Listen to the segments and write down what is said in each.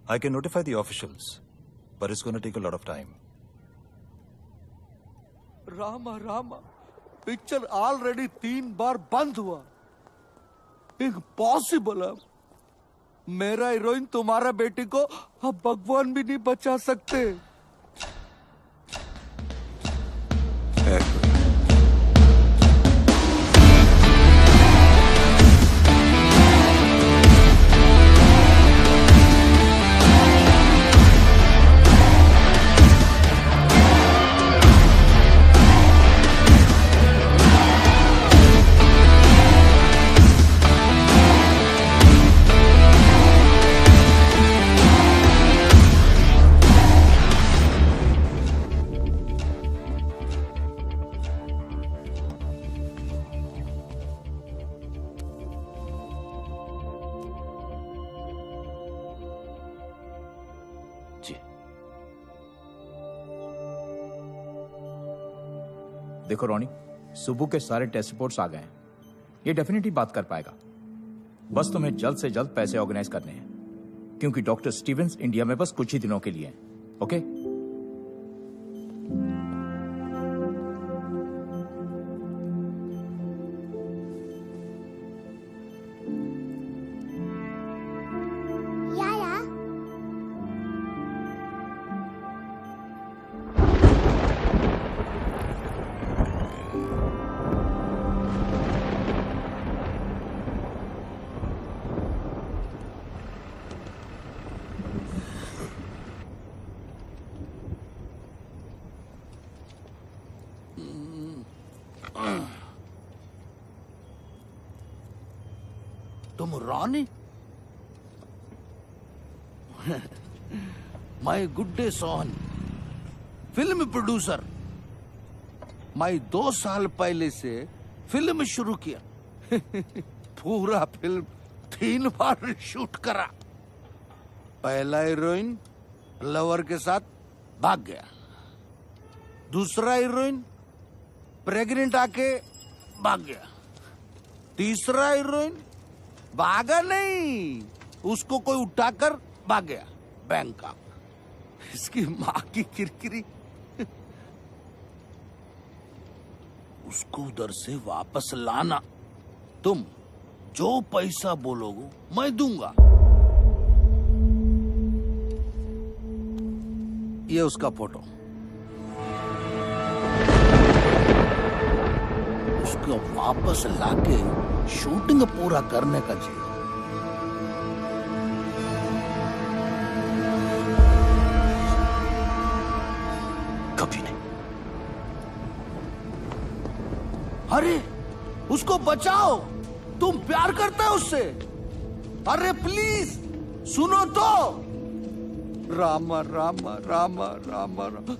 I can notify the officials, but it's going to take a lot of time. Rama picture already 3 बार बंद हुआ. Impossible है. मेरा heroine तुम्हारा बेटी को अब भगवान भी नहीं बचा सकते. देखो रोनी, सुबह के सारे टेस्ट रिपोर्ट्स आ गए हैं. ये डेफिनेटली बात कर पाएगा. बस तुम्हें जल्द से जल्द पैसे ऑर्गेनाइज करने हैं, क्योंकि डॉक्टर स्टीवेंस इंडिया में बस कुछ ही दिनों के लिए हैं. ओके? तुम Rani? My good day Sohan, film producer. मैं 2 साल पहले से फिल्म शुरू किया. पूरा फिल्म 3 बार शूट करा. पहला हीरोइन लवर के साथ भाग गया. दूसरा हीरोइन प्रेग्नेंट आके भाग गया. तीसरा हीरोइन भागा नहीं, उसको कोई उठाकर भाग गया बैंकॉक. इसकी माँ की किरकिरी. उसको उधर से वापस लाना. तुम जो पैसा बोलोगे मैं दूंगा. ये उसका फोटो. उसको वापस लाके शूटिंग पूरा करने का चाहिए. कभी नहीं. अरे उसको बचाओ. तुम प्यार करते हो उससे. अरे प्लीज सुनो तो. रामा रामा रामा रामा रामा.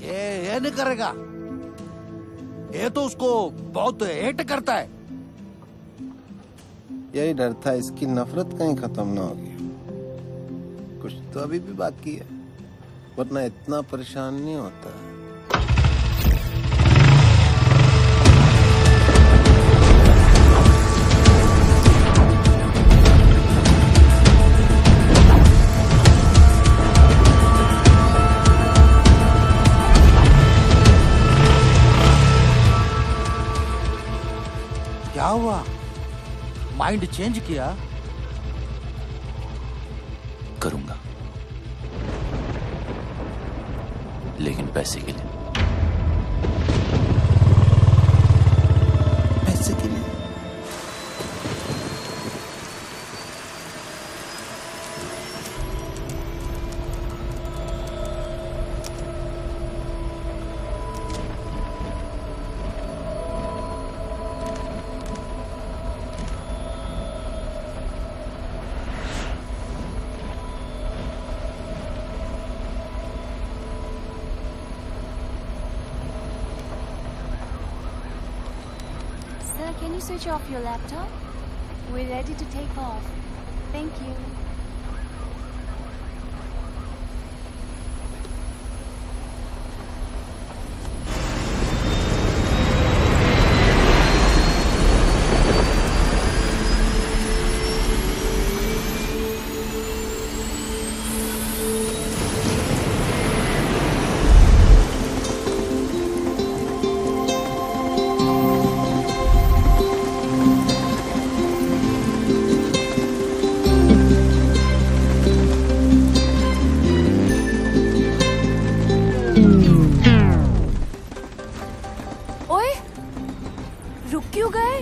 ये नहीं करेगा. ये तो उसको बहुत हेट करता है. यही डर था, इसकी नफरत कहीं खत्म ना होगी. कुछ तो अभी भी बाकी है, वरना इतना परेशान नहीं होता. क्या हुआ? माइंड चेंज किया? करूंगा, लेकिन पैसे के लिए. पैसे के लिए? Can you switch off your laptop? We're ready to take off. Thank you. ओए, रुक क्यों गए?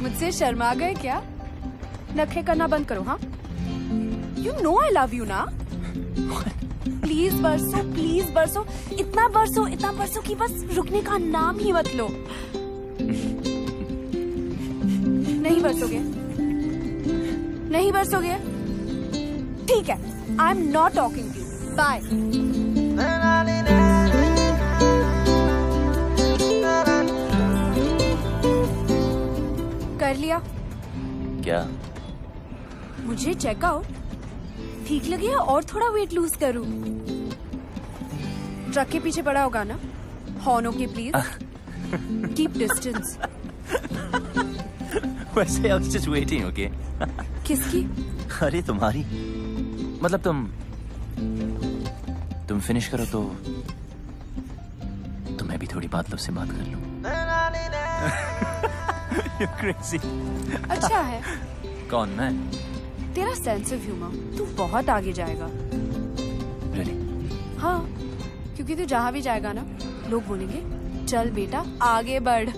मुझसे शर्मा गए क्या? नखरे करना बंद करो, हाँ? You know I love you ना? प्लीज बरसो, इतना बरसो कि बस रुकने का नाम ही मत लो। नहीं बरसोगे? ठीक है, I am not talking to you, bye. कर लिया क्या? मुझे चेकआउट ठीक लगे या और थोड़ा वेट लूज करूं? ट्रक के पीछे पड़ा होगा ना? हॉर्न के प्लीज कीप डिस्टेंस। वैसे I was just waiting, okay? किसकी? अरे तुम्हारी, मतलब तुम फिनिश करो तो मैं भी थोड़ी बात से बात कर लूं। You're crazy। अच्छा है। कौन, मैं? तेरा सेंस ऑफ ह्यूमर तू बहुत आगे जाएगा। Really? हाँ, क्योंकि तू जहाँ भी जाएगा ना, लोग बोलेंगे चल बेटा आगे बढ़।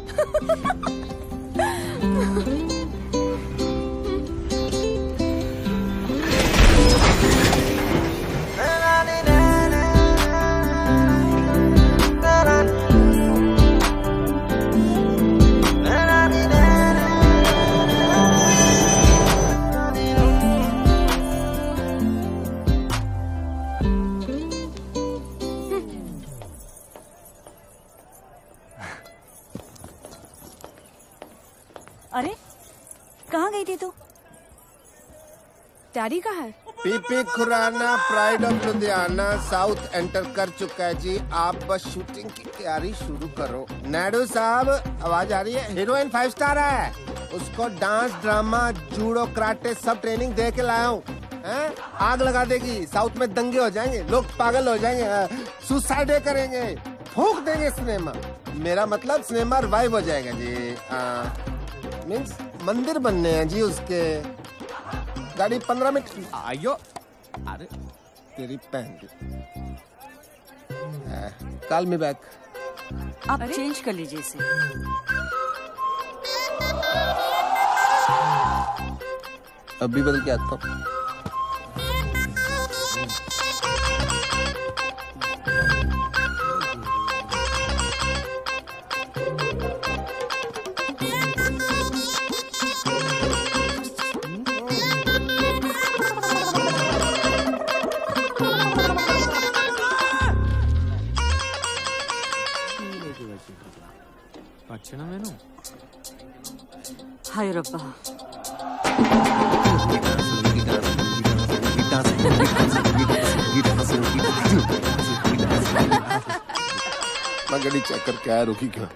अरे कहाँ गई थी तू? डैडी कहाँ है? PP Khurana pride of Ludhiana south enter कर चुका है जी। आप बस शूटिंग की तैयारी शुरू करो। नायडू साहब आवाज आ रही है? हीरोइन 5 स्टार है, उसको डांस ड्रामा जूडो कराटे सब ट्रेनिंग दे के लाया हूँ। आग लगा देगी, साउथ में दंगे हो जाएंगे, लोग पागल हो जाएंगे, सुसाइड करेंगे, फूंक देंगे सिनेमा। मेरा मतलब सिनेमा रिवाइव हो जाएगा जी। मीन्स मंदिर बनने हैं जी उसके। गाड़ी 15 मिनट। आयो, अरे तेरी पहन कॉल मी बैक। आप चेंज कर लीजिए इसे। अभी बदल के आता हूँ। हाय रब्बा। मैं गाड़ी चेक करके आया, रुकी क्यों?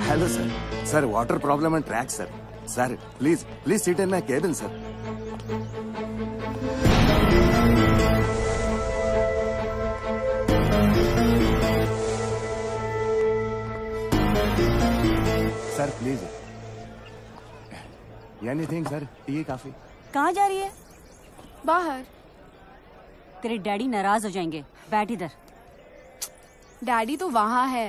Hello, sir. Sir, water problem and track, sir. Sir, please sit in my cabin, sir. Sir, please. Anything, sir? Tea, coffee? कहाँ जा रही है? बाहर। तेरे डैडी नाराज हो जाएंगे, बैठ इधर। डैडी तो वहाँ है।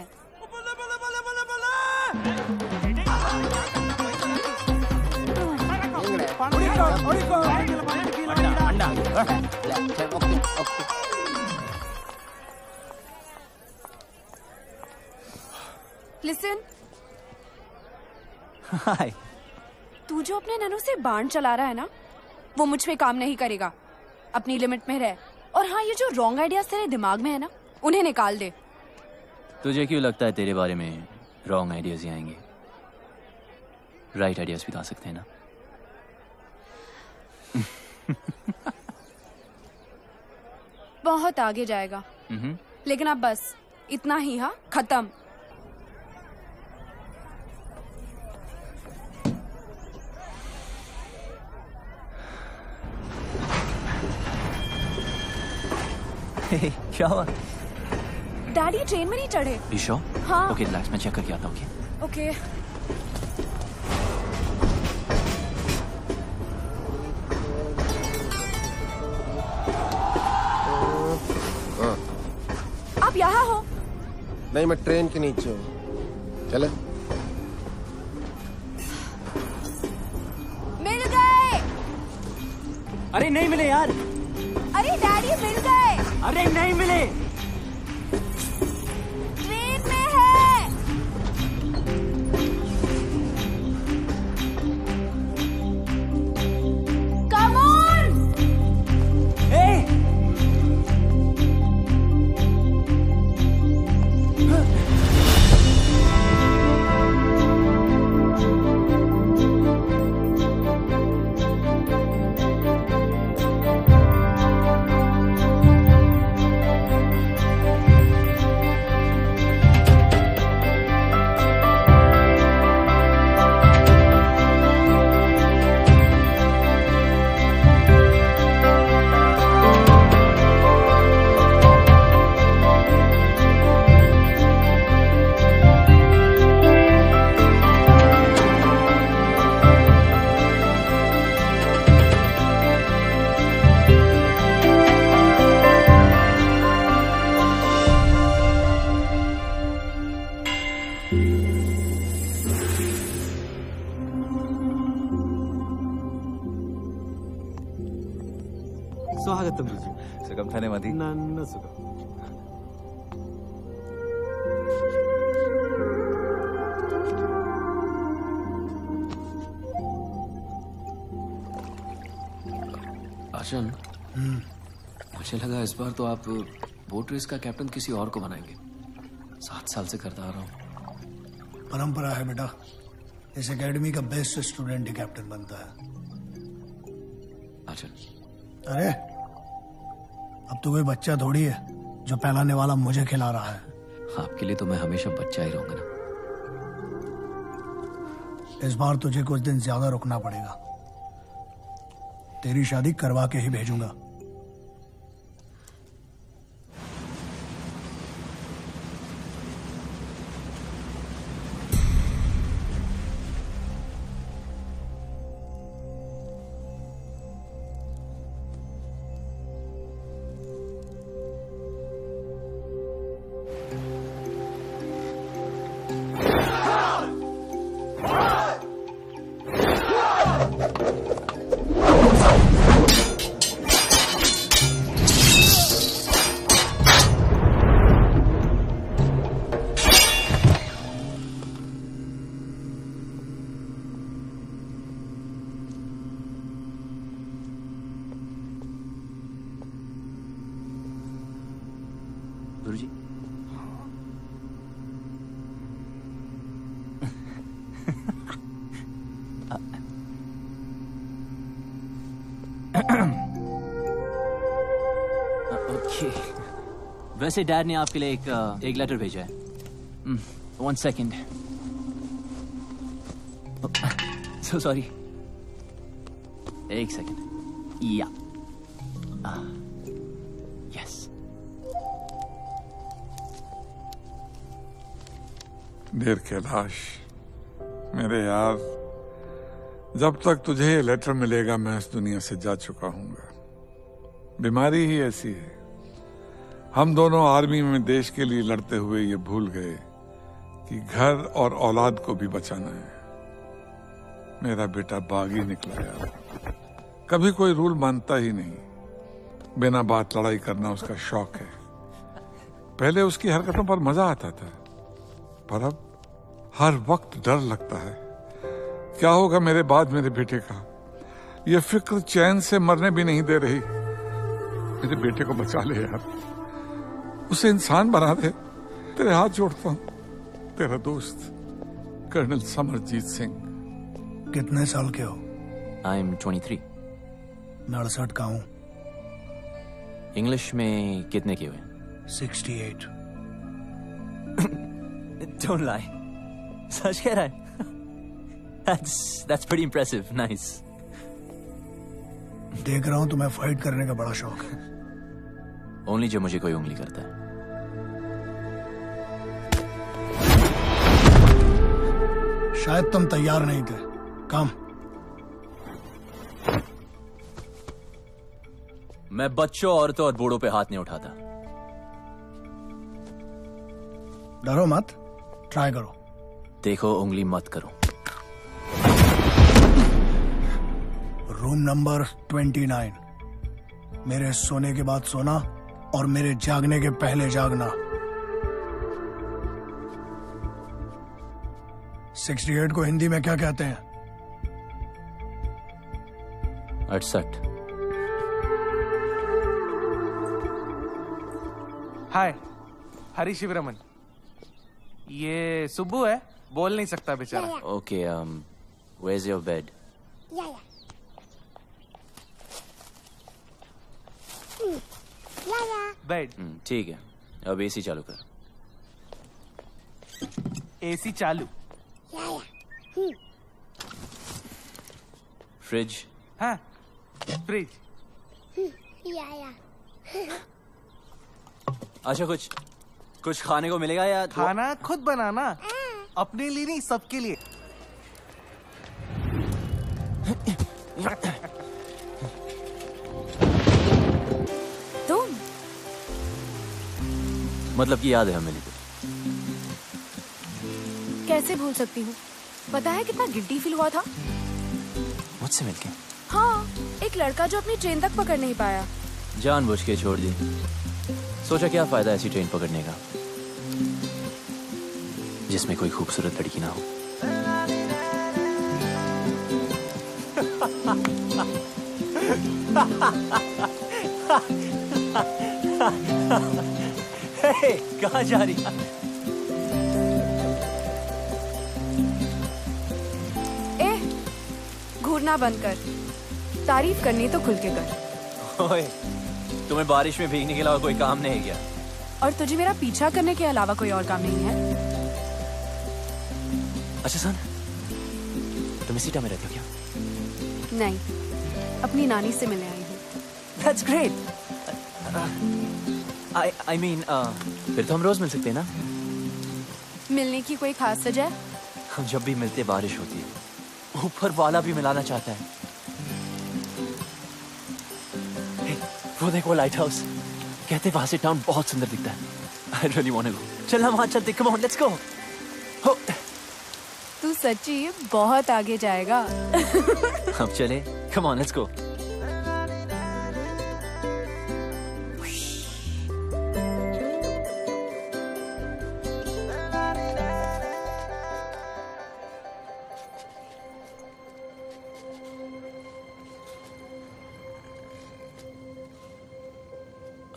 लिसन, हाय। तू जो अपने ननू से बाण चला रहा है ना, वो मुझ पे काम नहीं करेगा। अपनी लिमिट में रह। और हाँ, ये जो रॉन्ग आइडियाज तेरे दिमाग में है ना, उन्हें निकाल दे। तुझे क्यों लगता है तेरे बारे में रॉन्ग आइडियाज ही आएंगे? राइट आइडियाज भी तो आ सकते हैं ना। बहुत आगे जाएगा। लेकिन अब बस इतना ही। हाँ, खत्म। क्या हुआ? डैडी ट्रेन में नहीं चढ़े। ईशो? हाँ। ओके रिलैक्स, मैं चेक करके आता हूँ। ओके। आप यहाँ हो? नहीं, मैं ट्रेन के नीचे हूँ। चले? मिल गए। अरे नहीं मिले यार। अरे डैडी मिल गए। अरे नहीं मिले। ट्रेन में है। Come on. स्वागतम रुचि. सुगम धन्यवादी. ನನ್ನ ಸುಖ. आशन, मुझे लगा इस बार तो आप बोट रेस का कैप्टन किसी और को बनाएंगे. 7 साल से करता आ रहा हूँ. परंपरा है बेटा. इस एकेडमी का बेस्ट स्टूडेंट ही कैप्टन बनता है. आशन, अरे अब तो कोई बच्चा थोड़ी है जो पहलाने वाला मुझे खिला रहा है. आपके लिए तो मैं हमेशा बच्चा ही रहूंगा ना. इस बार तुझे कुछ दिन ज्यादा रुकना पड़ेगा. तेरी शादी करवा के ही भेजूंगा. गुरुजी. ओके. वैसे डैड ने आपके लिए एक लेटर भेजा है. 1 सेकेंड. So sorry. 1 सेकेंड. या. यस. देर कैलाश, मेरे यार, जब तक तुझे ये लेटर मिलेगा मैं इस दुनिया से जा चुका हूंगा. बीमारी ही ऐसी है. हम दोनों आर्मी में देश के लिए लड़ते हुए ये भूल गए कि घर और औलाद को भी बचाना है. मेरा बेटा बागी निकला यार. कभी कोई रूल मानता ही नहीं. बिना बात लड़ाई करना उसका शौक है. पहले उसकी हरकतों पर मजा आता था, पर अब हर वक्त डर लगता है. क्या होगा मेरे बाद मेरे बेटे का. ये फिक्र चैन से मरने भी नहीं दे रही. मेरे बेटे को बचा ले यार, उसे इंसान बना दे। तेरे हाथ जोड़ता हूँ। तेरा दोस्त कर्नल समरजीत सिंह। कितने साल के हो? I am 23। 69 का हूँ। इंग्लिश में कितने के हुए? 68। Don't lie. सच कह रहा है? That's pretty impressive. Nice. देख रहा हूँ तुम्हें फाइट करने का बड़ा शौक है। Only जब मुझे कोई उंगली करता है। शायद तुम तैयार नहीं थे। कम। मैं बच्चों, औरतों और बूढ़ों पे हाथ नहीं उठाता। डरो मत, ट्राई करो। देखो, उंगली मत करो। Room number 29। मेरे सोने के बाद सोना और मेरे जागने के पहले जागना। 68 को हिंदी में क्या कहते हैं? 68। हाय, हरी शिवरमन। ये सुब्बू है, बोल नहीं सकता बेचारा। Okay, where's your bed? Bed. ठीक है, अब एसी चालू कर। एसी चालू। फ्रिज। हाँ, फ्रिज। अच्छा, कुछ खाने को मिलेगा या खाना खुद बनाना, अपने लिए नहीं, सबके लिए। तुम मतलब कि याद है हमें? कैसे भूल सकती हूँ? पता है कितना गिल्टी फील हुआ था मुझसे मिलके? हाँ, एक लड़का जो अपनी ट्रेन तक पकड़ नहीं पाया। जानबूझ के छोड़ दी। सोचा क्या फायदा ऐसी ट्रेन पकड़ने का जिसमें कोई खूबसूरत लड़की ना हो। कहाँ जा रही? घूरना बंद कर, तारीफ करनी तो खुल के कर। ओए, तुम्हें बारिश में भीगने के अलावा कोई काम नहीं है क्या? और तुझे मेरा पीछा करने के अलावा कोई और काम नहीं है? अच्छा सुन, तुम इसी टाइम में रहते हो क्या? नहीं, अपनी नानी से मिलने आई हूँ। That's great. I mean, फिर तो हम रोज मिल सकते हैं ना? मिलने की कोई खास वजह? हम जब भी मिलते बारिश होती है, ऊपर वाला भी मिलाना चाहता है। Hey, वो देखो लाइट हाउस, कहते वहां से टाउन बहुत सुंदर दिखता है। I really want to go. चलना वहां चलते, come on, let's go. हो। तू सच्ची बहुत आगे जाएगा। अब चले, come on, let's go.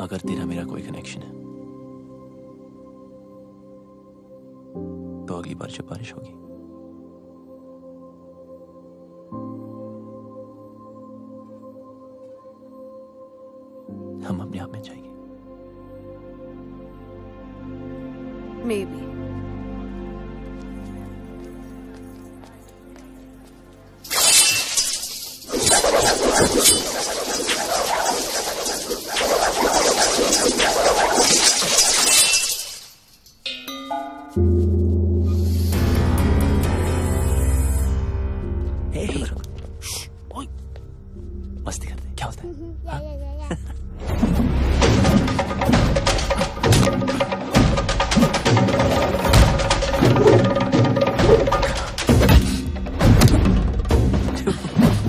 अगर तेरा मेरा कोई कनेक्शन है तो अगली बार जब बारिश होगी हम अपने आप में जाएंगे। Maybe. मस्ती करते हैं, क्या होता है?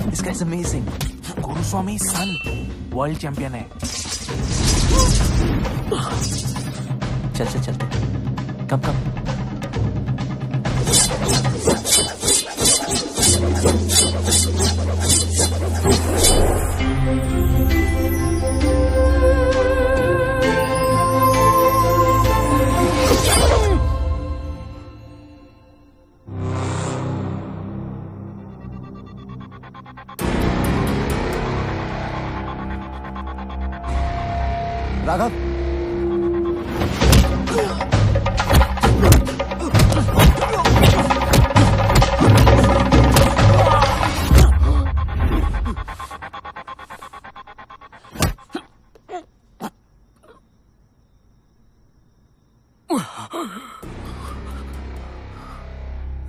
This guy's amazing. Guruswamy son world champion है। चलते कम राघव,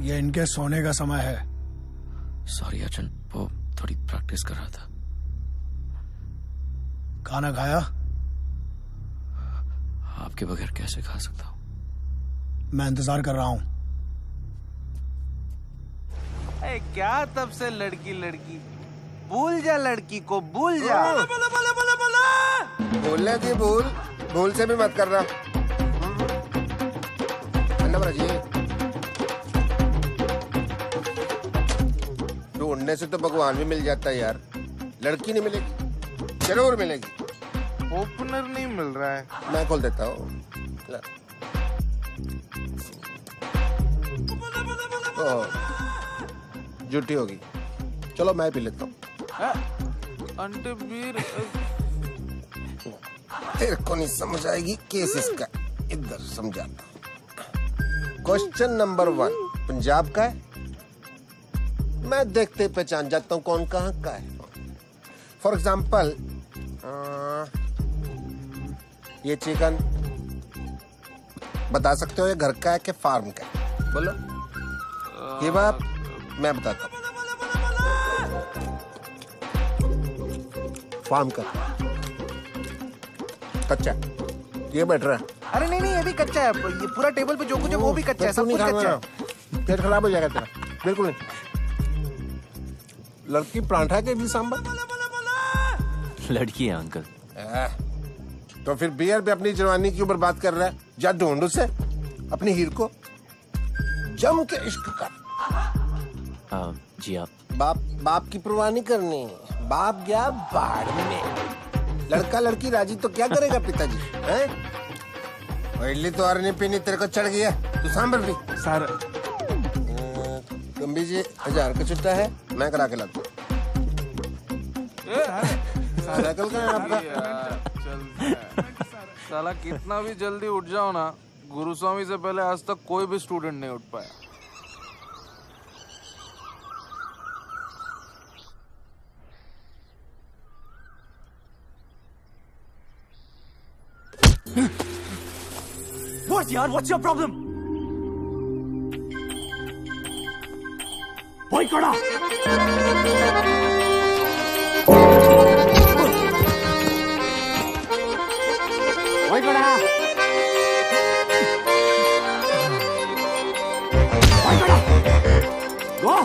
ये इनके सोने का समय है। सॉरी अर्जुन, वो थोड़ी प्रैक्टिस कर रहा था। खाना खाया? आपके बगैर कैसे खा सकता हूँ? मैं इंतजार कर रहा हूँ। क्या तब से लड़की लड़की, भूल जा लड़की को, भूल जा। भूलने की भूल से भी मत करना। नंबर जी, ढूंढने से तो भगवान भी मिल जाता है यार, लड़की नहीं मिलेगी, जरूर मिलेगी। ओपनर नहीं मिल रहा है, मैं खोल देता हूँ। झूठी होगी, चलो मैं पी लेता हूँ। अंटे बीर। तेरे को नहीं समझ आएगी केस इसका, इधर समझाता हूँ। क्वेश्चन नंबर 1 पंजाब का है। मैं देखते पहचान जाता हूँ कौन कहाँ का है। फॉर एग्जाम्पल, ये चिकन बता सकते हो ये घर का है कि फार्म का है? बोलो। ये बात मैं बताता हूँ, फार्म का कच्चा, ये बेटर है। अरे नहीं नहीं, ये भी कच्चा है, ये पूरा टेबल पे जो कुछ है वो भी कच्चा है, सब कुछ कच्चा है। पेट खराब हो जाएगा तेरा, बिल्कुल नहीं। लड़की परांठा के भी सांबर, लड़की है अंकल। तो फिर बियर पे अपनी जवानी की ऊपर बात कर रहा है? जा ढूंढ उसे अपनी हीर को, जम के इश्क कर। जी आप। बाप की परवाह नहीं करनी, बाप गया बाढ़ में। लड़का लड़की राजी तो क्या करेगा पिताजी, हैं? इडली तो और नहीं पीनी, तेरे को चढ़ गया, तू सांबर पी। सर गंभी जी 1000 का छुट्टा है, मैं करा के लाता हूँ। साइकिल का है आपका? साला कितना भी जल्दी उठ जाओ ना, गुरुस्वामी से पहले आज तक कोई भी स्टूडेंट नहीं उठ पाया। What यार? What's your problem? वही खड़ा। वही खड़ा। वही खड़ा। गो।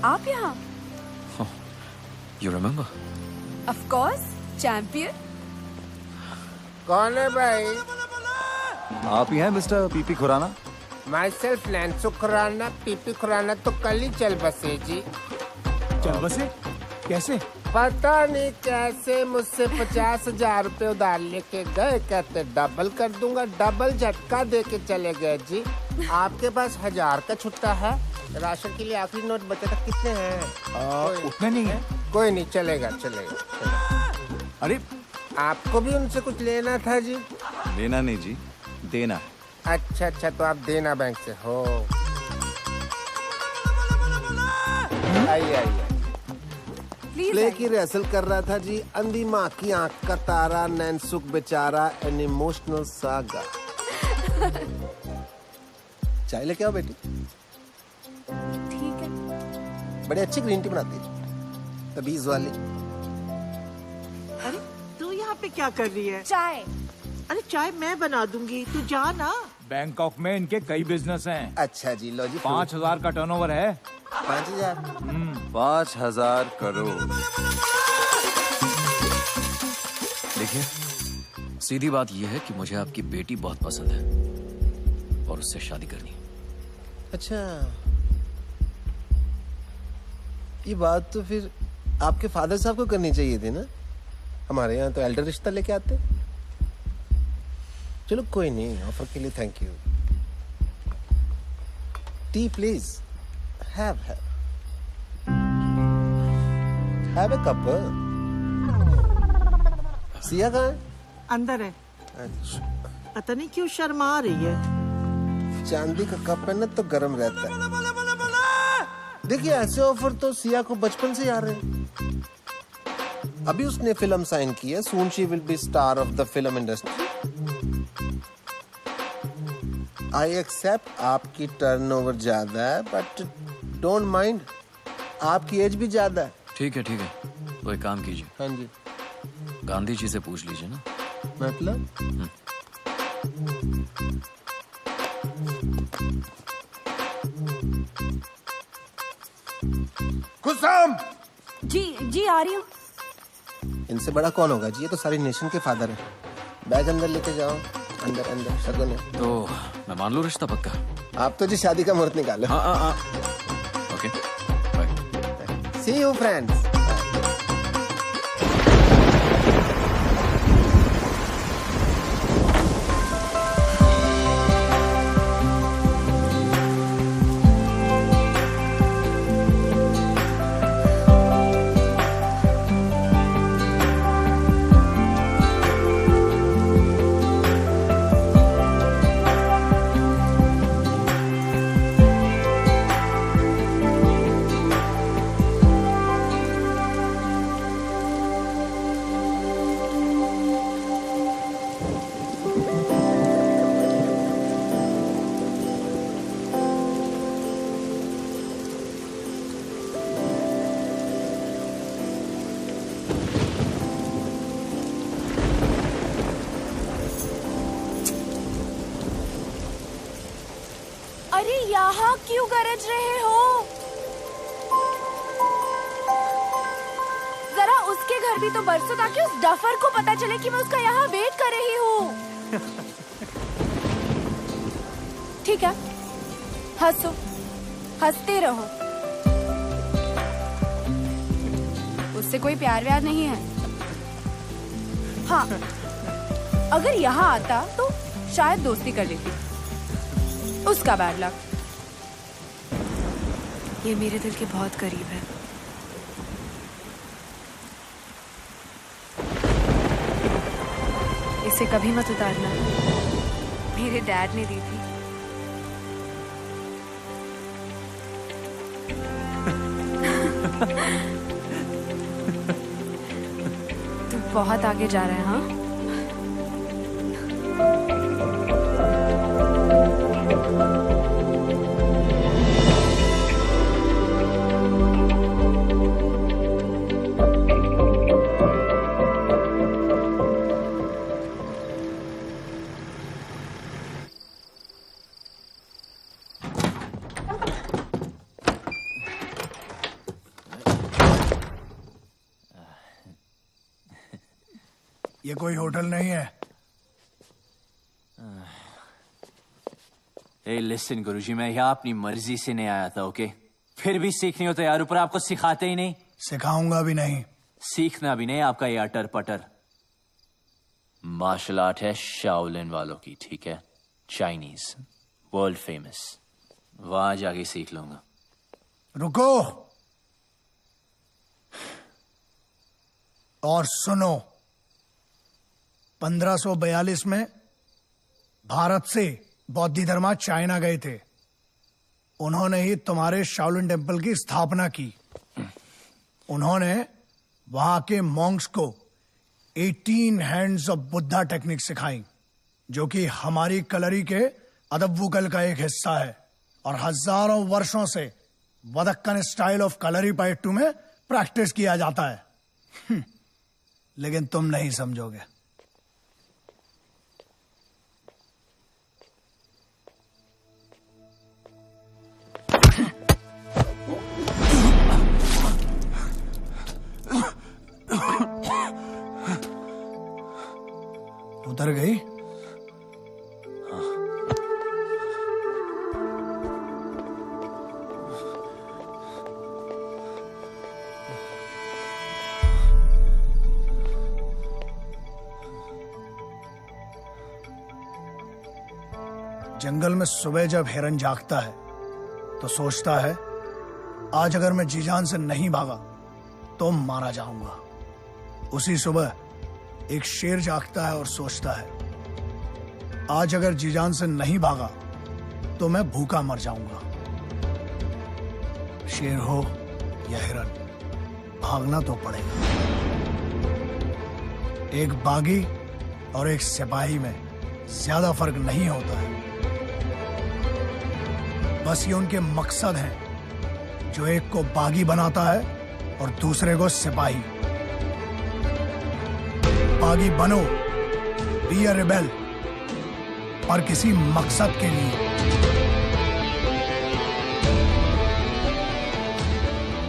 आप यहाँ? You remember? Of course, champion. कौन है भाई? आप ही हैं मिस्टर पीपी खुराना? Myself लैंसो खुराना, पीपी खुराना तो कल ही चल बसे जी। चल बसे? कैसे? पता नहीं कैसे मुझसे 50,000 रुपए उधार लेके गए, कहते डबल कर दूंगा, डबल झटका दे के चले गए जी। आपके पास 1000 का छुट्टा है? राशन के लिए आखिरी नोट बचा था, कितने हैं? उतने नहीं है। कोई नहीं, चलेगा चलेगा। अरे आपको भी उनसे कुछ लेना था जी? लेना नहीं जी, देना। अच्छा अच्छा, तो आप देना बैंक से हो। आइए आइए। प्ले की रिहर्सल कर रहा था जी। अंधी माँ की आंख का तारा, नैनसुख बेचारा, एन इमोशनल सागा। चाय लेके आओ बेटी। ठीक है। बड़ी अच्छी ग्रीन टी बनाती है, तबीज वाली। अरे तू यहाँ पे क्या कर रही है? चाय। अरे चाय मैं बना दूंगी, तू जा ना। बैंकॉक में इनके कई बिजनेस हैं। अच्छा जी, लो जी। 5,000 का टर्नओवर है। 5,000? 5,000 करोड़। देखिए, सीधी बात यह है कि मुझे आपकी बेटी बहुत पसंद है और उससे शादी करनी है। अच्छा, ये बात तो फिर आपके फादर साहब को करनी चाहिए थी ना। हमारे यहाँ तो एल्डर रिश्ता लेके आते। चलो कोई नहीं, ऑफर के लिए thank you. T please. Have a cup। Siya कहाँ है? अंदर है। अच्छा, पता नहीं क्यों शर्मा रही है। चांदी का कप है ना तो गर्म रहता है। देखिए, ऐसे ऑफर तो सिया को बचपन से आ रहे हैं। अभी उसने फिल्म साइन की है, soon she will be star of the film industry. I accept आपकी टर्नओवर ज्यादा है, बट डोंट माइंड, आपकी एज भी ज्यादा है। ठीक है ठीक है, तो एक काम कीजिए। हाँ जी। गांधी जी से पूछ लीजिए ना। मतलब? कुसुम! जी आ रही हूँ। इनसे बड़ा कौन होगा जी, ये तो सारी नेशन के फादर है। बैग अंदर लेके जाओ। अंदर अंदर शगुन है। तो मैं मान लूं रिश्ता पक्का? आप तो जी शादी का मुहूर्त निकालो। हाँ। Okay, bye. See you friends. अरे यहाँ क्यों गरज रहे हो? जरा उसके घर भी तो बरसो ताकि उस डफर को पता चले कि मैं उसका यहाँ वेट कर रही हूँ। ठीक है, हंसो, हंसते रहो। उससे कोई प्यार व्यार नहीं है। हाँ, अगर यहाँ आता तो शायद दोस्ती कर लेती। उसका बैड लक। ये मेरे दिल के बहुत करीब है। इसे कभी मत उतारना, मेरे डैड ने दी थी। तू बहुत आगे जा रहा है। हाँ, ये कोई होटल नहीं है। Hey, listen, गुरुजी, मैं यहाँ अपनी मर्जी से नहीं आया था, ओके? फिर भी सीखनी हो तो यार, ऊपर आपको सिखाते ही नहीं। सिखाऊंगा भी नहीं। सीखना भी नहीं आपका ये अटर पटर। मार्शल आर्ट है शाओलिन वालों की, ठीक है? Chinese, world famous. वहां जाके सीख लूंगा। रुको और सुनो। 1542 में भारत से बौद्ध धर्मा चाइना गए थे। उन्होंने ही तुम्हारे शाओलिन टेम्पल की स्थापना की। उन्होंने वहां के मॉन्क्स को 18 हैंड्स ऑफ बुद्धा टेक्निक सिखाई, जो कि हमारी कलरी के अदब्बुकल का एक हिस्सा है और हजारों वर्षों से वदक्कन स्टाइल ऑफ कलरी पाइट्टू में प्रैक्टिस किया जाता है। लेकिन तुम नहीं समझोगे। उतर गई? जंगल में सुबह जब हिरन जागता है तो सोचता है, आज अगर मैं जी जान से नहीं भागा तो मारा जाऊंगा। उसी सुबह एक शेर जागता है और सोचता है, आज अगर जी जान से नहीं भागा तो मैं भूखा मर जाऊंगा। शेर हो या हिरन, भागना तो पड़ेगा। एक बागी और एक सिपाही में ज्यादा फर्क नहीं होता है। बस ये उनके मकसद हैं, जो एक को बागी बनाता है और दूसरे को सिपाही। बागी बनो, बी अ रिबेल, पर किसी मकसद के लिए।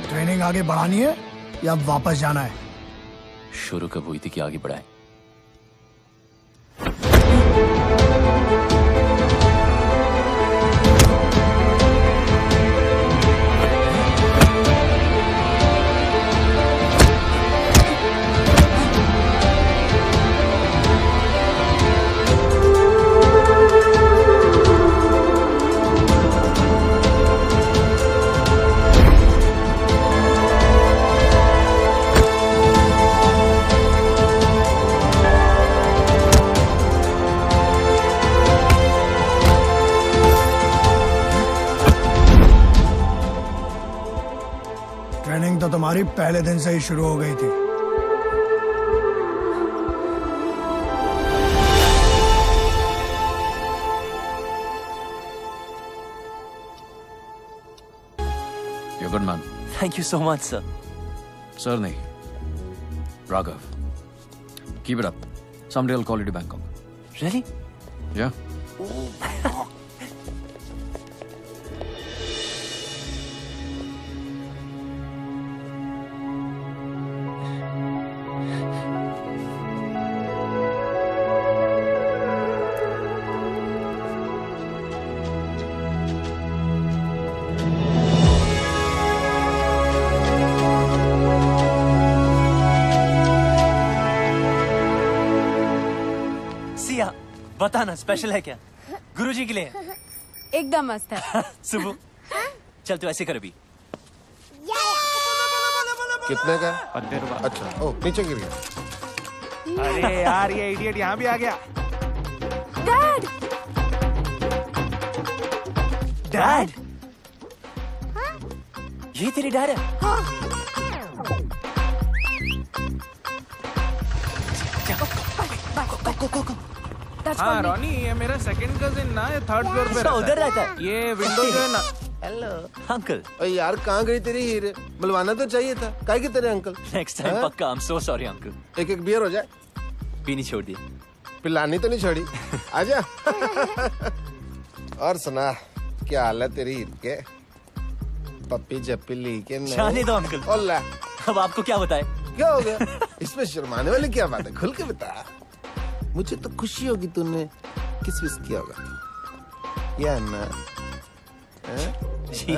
ट्रेनिंग आगे बढ़ानी है या वापस जाना है? शुरू कब हुई थी कि आगे बढ़ाए? ट्रेनिंग तो तुम्हारी पहले दिन से ही शुरू हो गई थी। You're good, man. Thank you so much, sir. Sir, nahi. Raghav. Keep it up. Someday I'll call you to Bangkok. Really? Yeah. Siya, बताना स्पेशल है क्या? गुरुजी के लिए? एकदम मस्त है। सुबह चल तू ऐसे कर अभी। कितने का? 50 रुपए। अच्छा, ओ नीचे गिर गया। अरे यार ये इडियट यहाँ भी आ गया। डैड! डैड? ये तेरी डैड है? हाँ रॉनी, ये मेरा सेकंड कजिन ना, ये थर्ड फ्लोर पे उधर रहता है। ये विंडो जो है ना। Hello uncle. अरे यार कहाँ गई तेरी हीरे? बुलवाना तो चाहिए था। काहे की तेरे अंकल? नेक्स्ट टाइम पक्का। I am so sorry uncle. एक बियर हो जाए। पीनी छोड़ दी। पिलानी तो नहीं छोड़ी। आजा। और सुना, क्या हाल है तेरी ईद के? पप्पी जप्पी ली के नहीं? जाने दो अंकल। ओला, अब आपको क्या बताए? क्या हो गया? इसमें शर्माने वाली क्या बात है? खुल के बता। मुझे तो खुशी होगी तूने किस विस किया होगा। या ना? जी।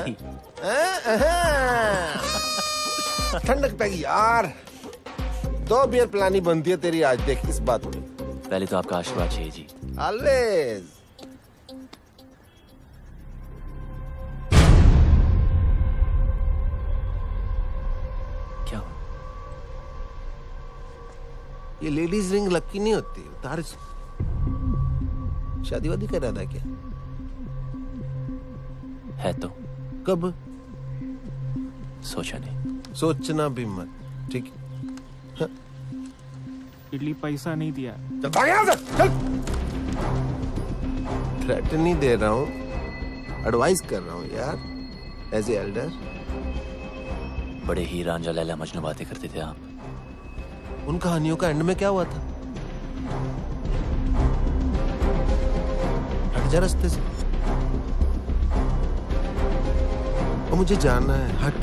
ठंडक पैगी यार। 2 बियर पिलानी बनती है तेरी आज, देख इस बात में। पहले तो आपका आशीर्वाद चाहिए जी। ऑलवेज। क्या ये लेडीज रिंग लकी नहीं होती, उतार इसे। शादी वादी कर रहा था क्या? है तो। कब? सोचा नहीं। सोचना भी मत, ठीक है? हाँ। इडली पैसा नहीं दिया। चल भाग यहाँ से, चल। थ्रेट नहीं दे रहा हूँ, एडवाइस कर रहा हूँ यार, एज ए एल्डर। बड़े ही रांझा लैला मजनू बातें करते थे आप। उन कहानियों का एंड में क्या हुआ था? हट जा रास्ते से, और मुझे जाना है, हट।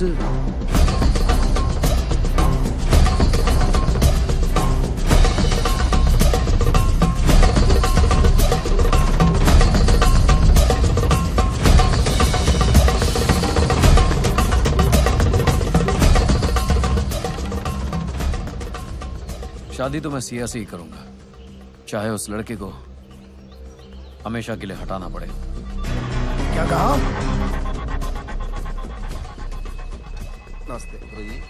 शादी तो मैं सिया से ही करूंगा, चाहे उस लड़के को हमेशा के लिए हटाना पड़े। क्या कहा? नमस्ते गुरुजी।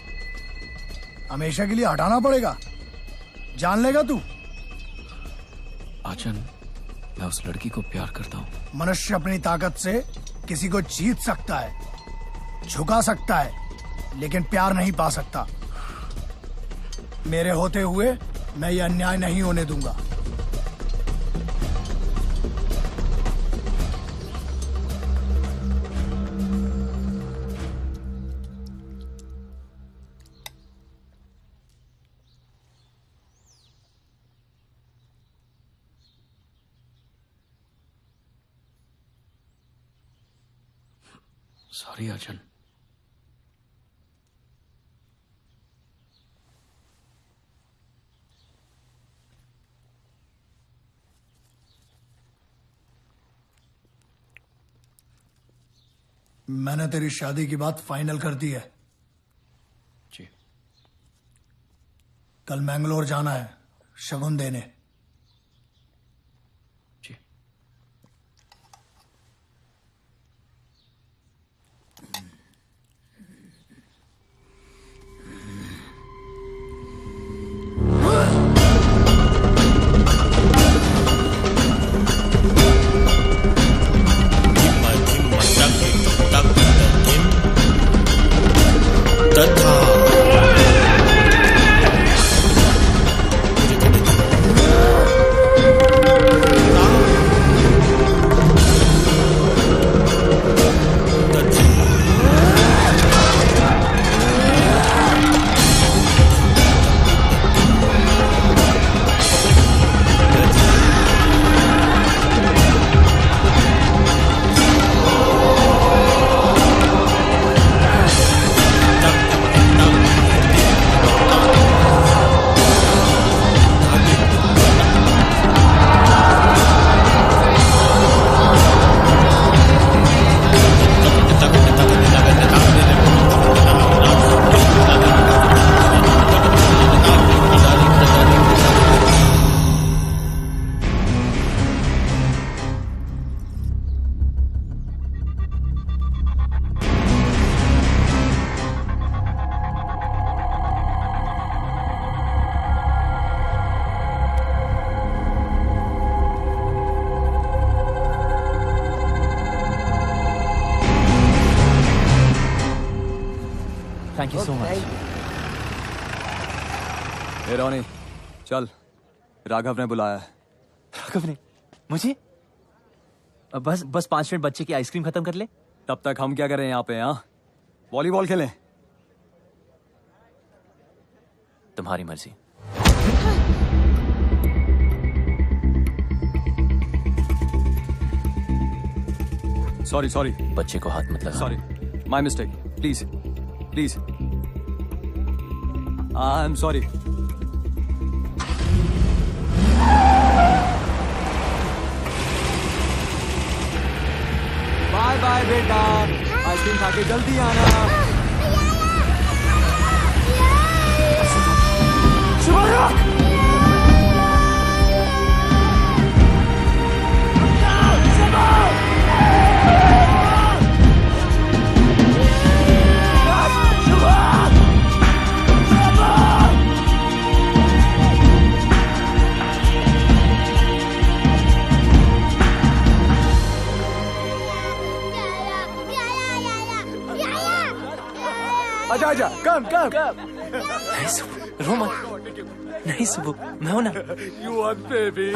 हमेशा के लिए हटाना पड़ेगा? जान लेगा तू? आचन, मैं उस लड़की को प्यार करता हूँ। मनुष्य अपनी ताकत से किसी को जीत सकता है, झुका सकता है, लेकिन प्यार नहीं पा सकता। मेरे होते हुए मैं ये अन्याय नहीं होने दूंगा। सॉरी आचन। मैंने तेरी शादी की बात फाइनल कर दी है। जी। कल मैंगलोर जाना है शगुन देने। जी। Thank you so much. ए रोनी, चल, राघव ने बुलाया है। राघव ने? मुझे? बस 5 मिनट बच्चे की आइसक्रीम खत्म कर ले। तब तक हम क्या करें यहाँ पे? हाँ, वॉलीबॉल खेलें। तुम्हारी मर्जी। सॉरी। बच्चे को हाथ मत लगा। Sorry, my mistake. Please. I am sorry. Bye बेटा, आइसक्रीम खा के जल्दी आना। आजा आजा कम कम नहीं सुबह रो मत नहीं सुबह मैं हूं ना यू वांट बेबी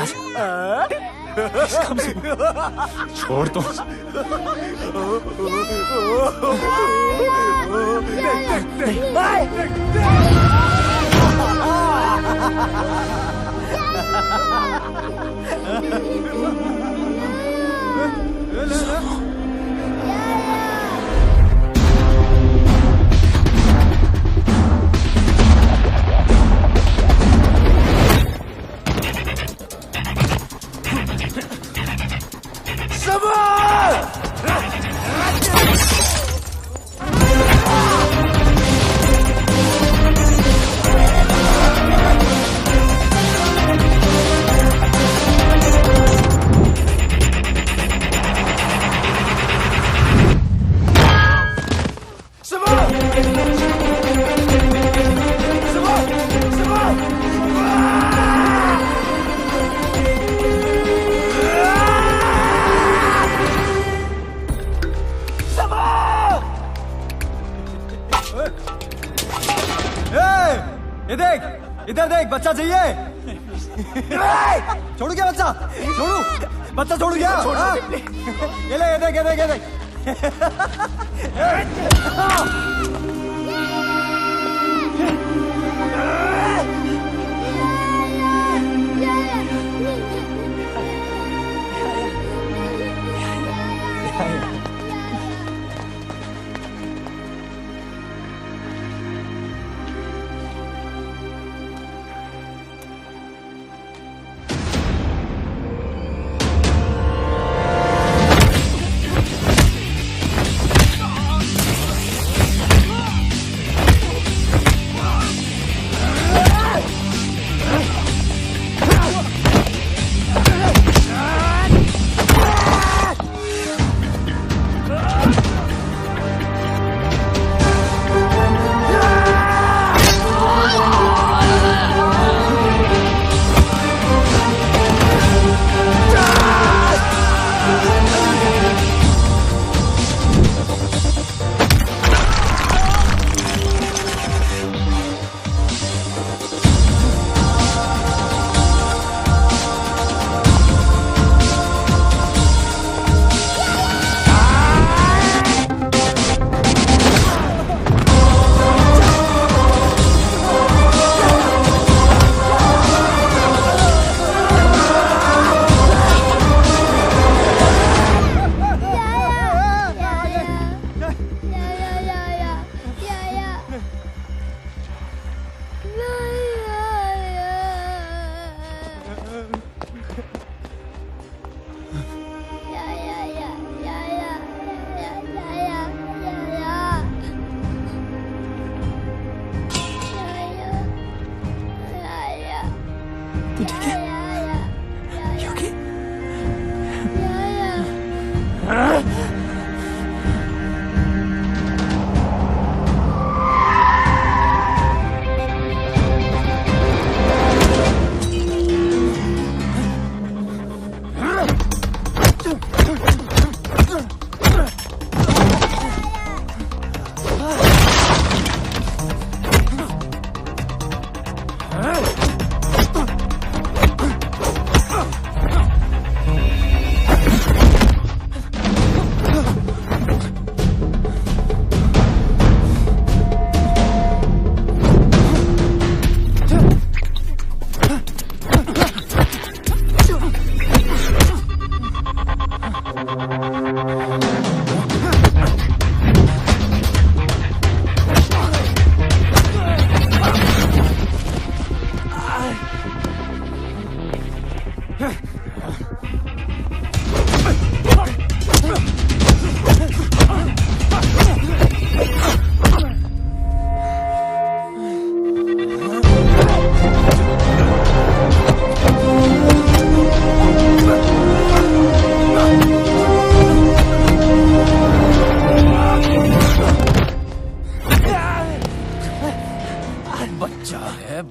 छोड़ तो इधर देख बच्चा चाहिए छोड़ू क्या बच्चा छोड़ू बच्चा छोड़ू क्या ये ले ये देख ये देख ये देख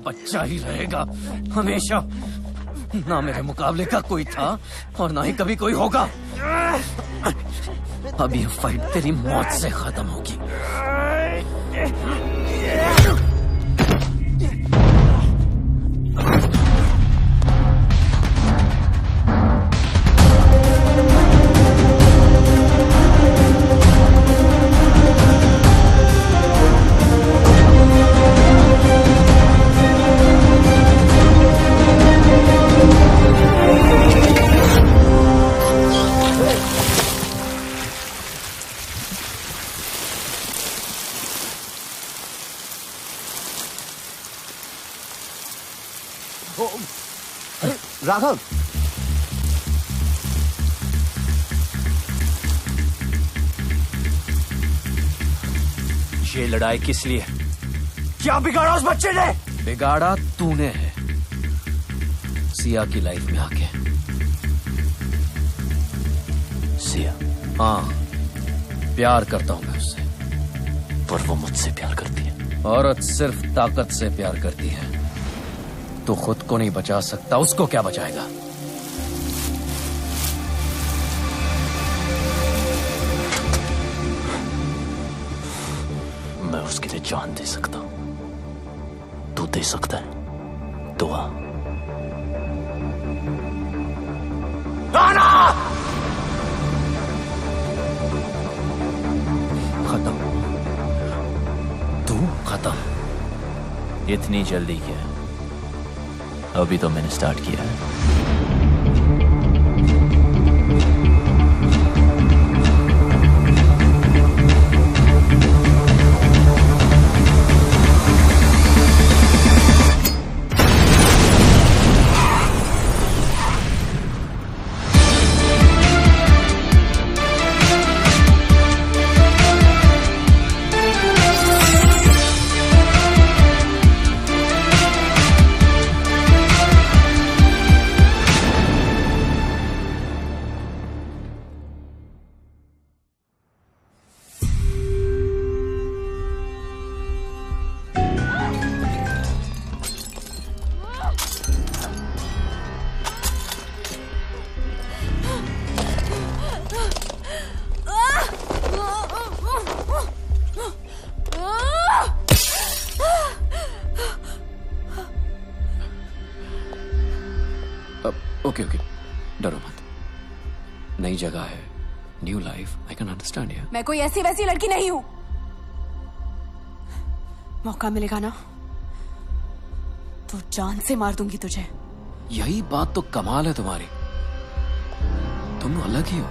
बच्चा ही रहेगा हमेशा। ना मेरे मुकाबले का कोई था और ना ही कभी कोई होगा। अब ये फाइट तेरी मौत से खत्म होगी। राघव, ये लड़ाई किस लिए? क्या बिगाड़ा उस बच्चे ने? बिगाड़ा तूने है, सिया की लाइफ में आके। सिया? हाँ, प्यार करता हूं मैं उससे। पर वो मुझसे प्यार करती है। औरत सिर्फ ताकत से प्यार करती है। तू खुद को नहीं बचा सकता, उसको क्या बचाएगा? मैं उसके लिए जान दे सकता हूं। तू दे सकता है दुआ? खत्म। तू खत्म। इतनी जल्दी क्या? अभी तो मैंने स्टार्ट किया है। ओके ओके, डरो मत। नई जगह है, new life, I can understand यार। मैं कोई ऐसी वैसी लड़की नहीं हूं। मौका मिलेगा ना तो जान से मार दूंगी तुझे। यही बात तो कमाल है तुम्हारी, तुम अलग ही हो।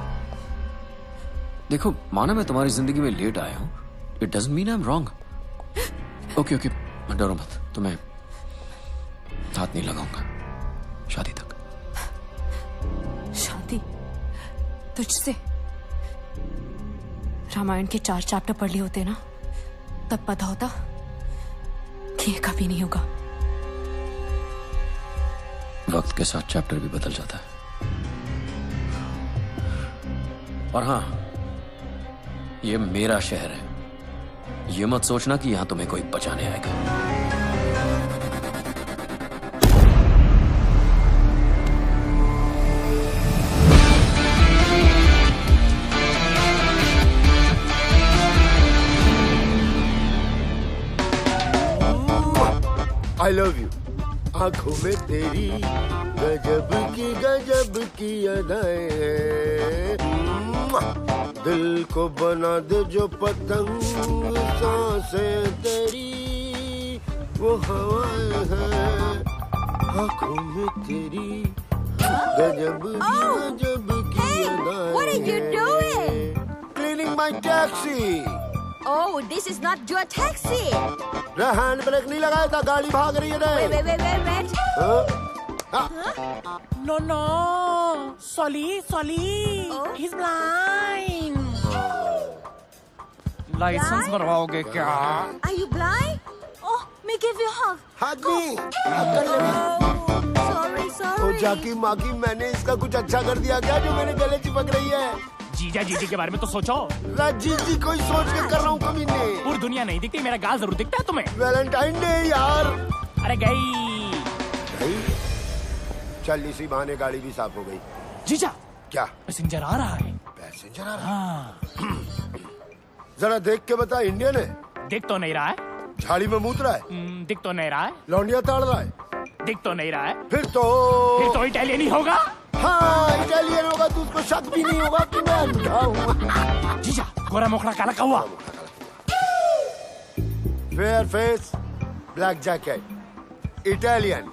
देखो, माना मैं तुम्हारी जिंदगी में लेट आया हूं, it doesn't mean I am wrong. Okay okay, डरो मत, तुम्हें हाथ नहीं लगाऊंगा शादी तक। शादी तुझसे? रामायण के 4 चैप्टर पढ़ लिए होते ना, तब पता होता कि ये कभी नहीं होगा। वक्त के साथ चैप्टर भी बदल जाता है। और हाँ, ये मेरा शहर है, ये मत सोचना कि यहां तुम्हें कोई बचाने आएगा। I love you. आंखों में तेरी गजब की अदाएं हैं। दिल को बना दे जो पतंग, सांसें तेरी वो हवाएं हैं। आंखों में तेरी गजब की अदाएं। What are you doing? Cleaning my taxi. Oh, this is not your taxi. Hand brake नहीं लगाया था, गाड़ी भाग रही है। Wait. No. Solly. He's blind. License बनवाओगे क्या? Are you blind? Oh, may give you a hug. Hug me. Sorry. ओ जाकी माकी, मैंने इसका कुछ अच्छा कर दिया क्या जो मेरे गले चिपक रही है? जीजी के बारे में तो सोचो। जी कोई सोच के कर रहा हूँ कमीने। पूरी दुनिया नहीं दिखती, मेरा गाल जरूर दिखता है तुम्हें। वैलेंटाइन डे यार। अरे गई। चल इसी बहाने गाड़ी भी साफ हो गई। जीजा, क्या पैसेंजर आ रहा है? पैसेंजर आ रहा है? जरा देख के बता, इंडियन है? दिख तो नहीं रहा है। झाड़ी में मूत रहा है। दिख तो नहीं रहा है। लौंडिया ताड़ रहा है। दिख तो नहीं रहा है। फिर तो इटालियन ही होगा। हाँ इटालियन होगा तो उसको शक भी नहीं होगा कि मैं अंधा हूँ। जीजा गोरा मोखड़ा काला कौवा। Fair face, black jacket, Italian.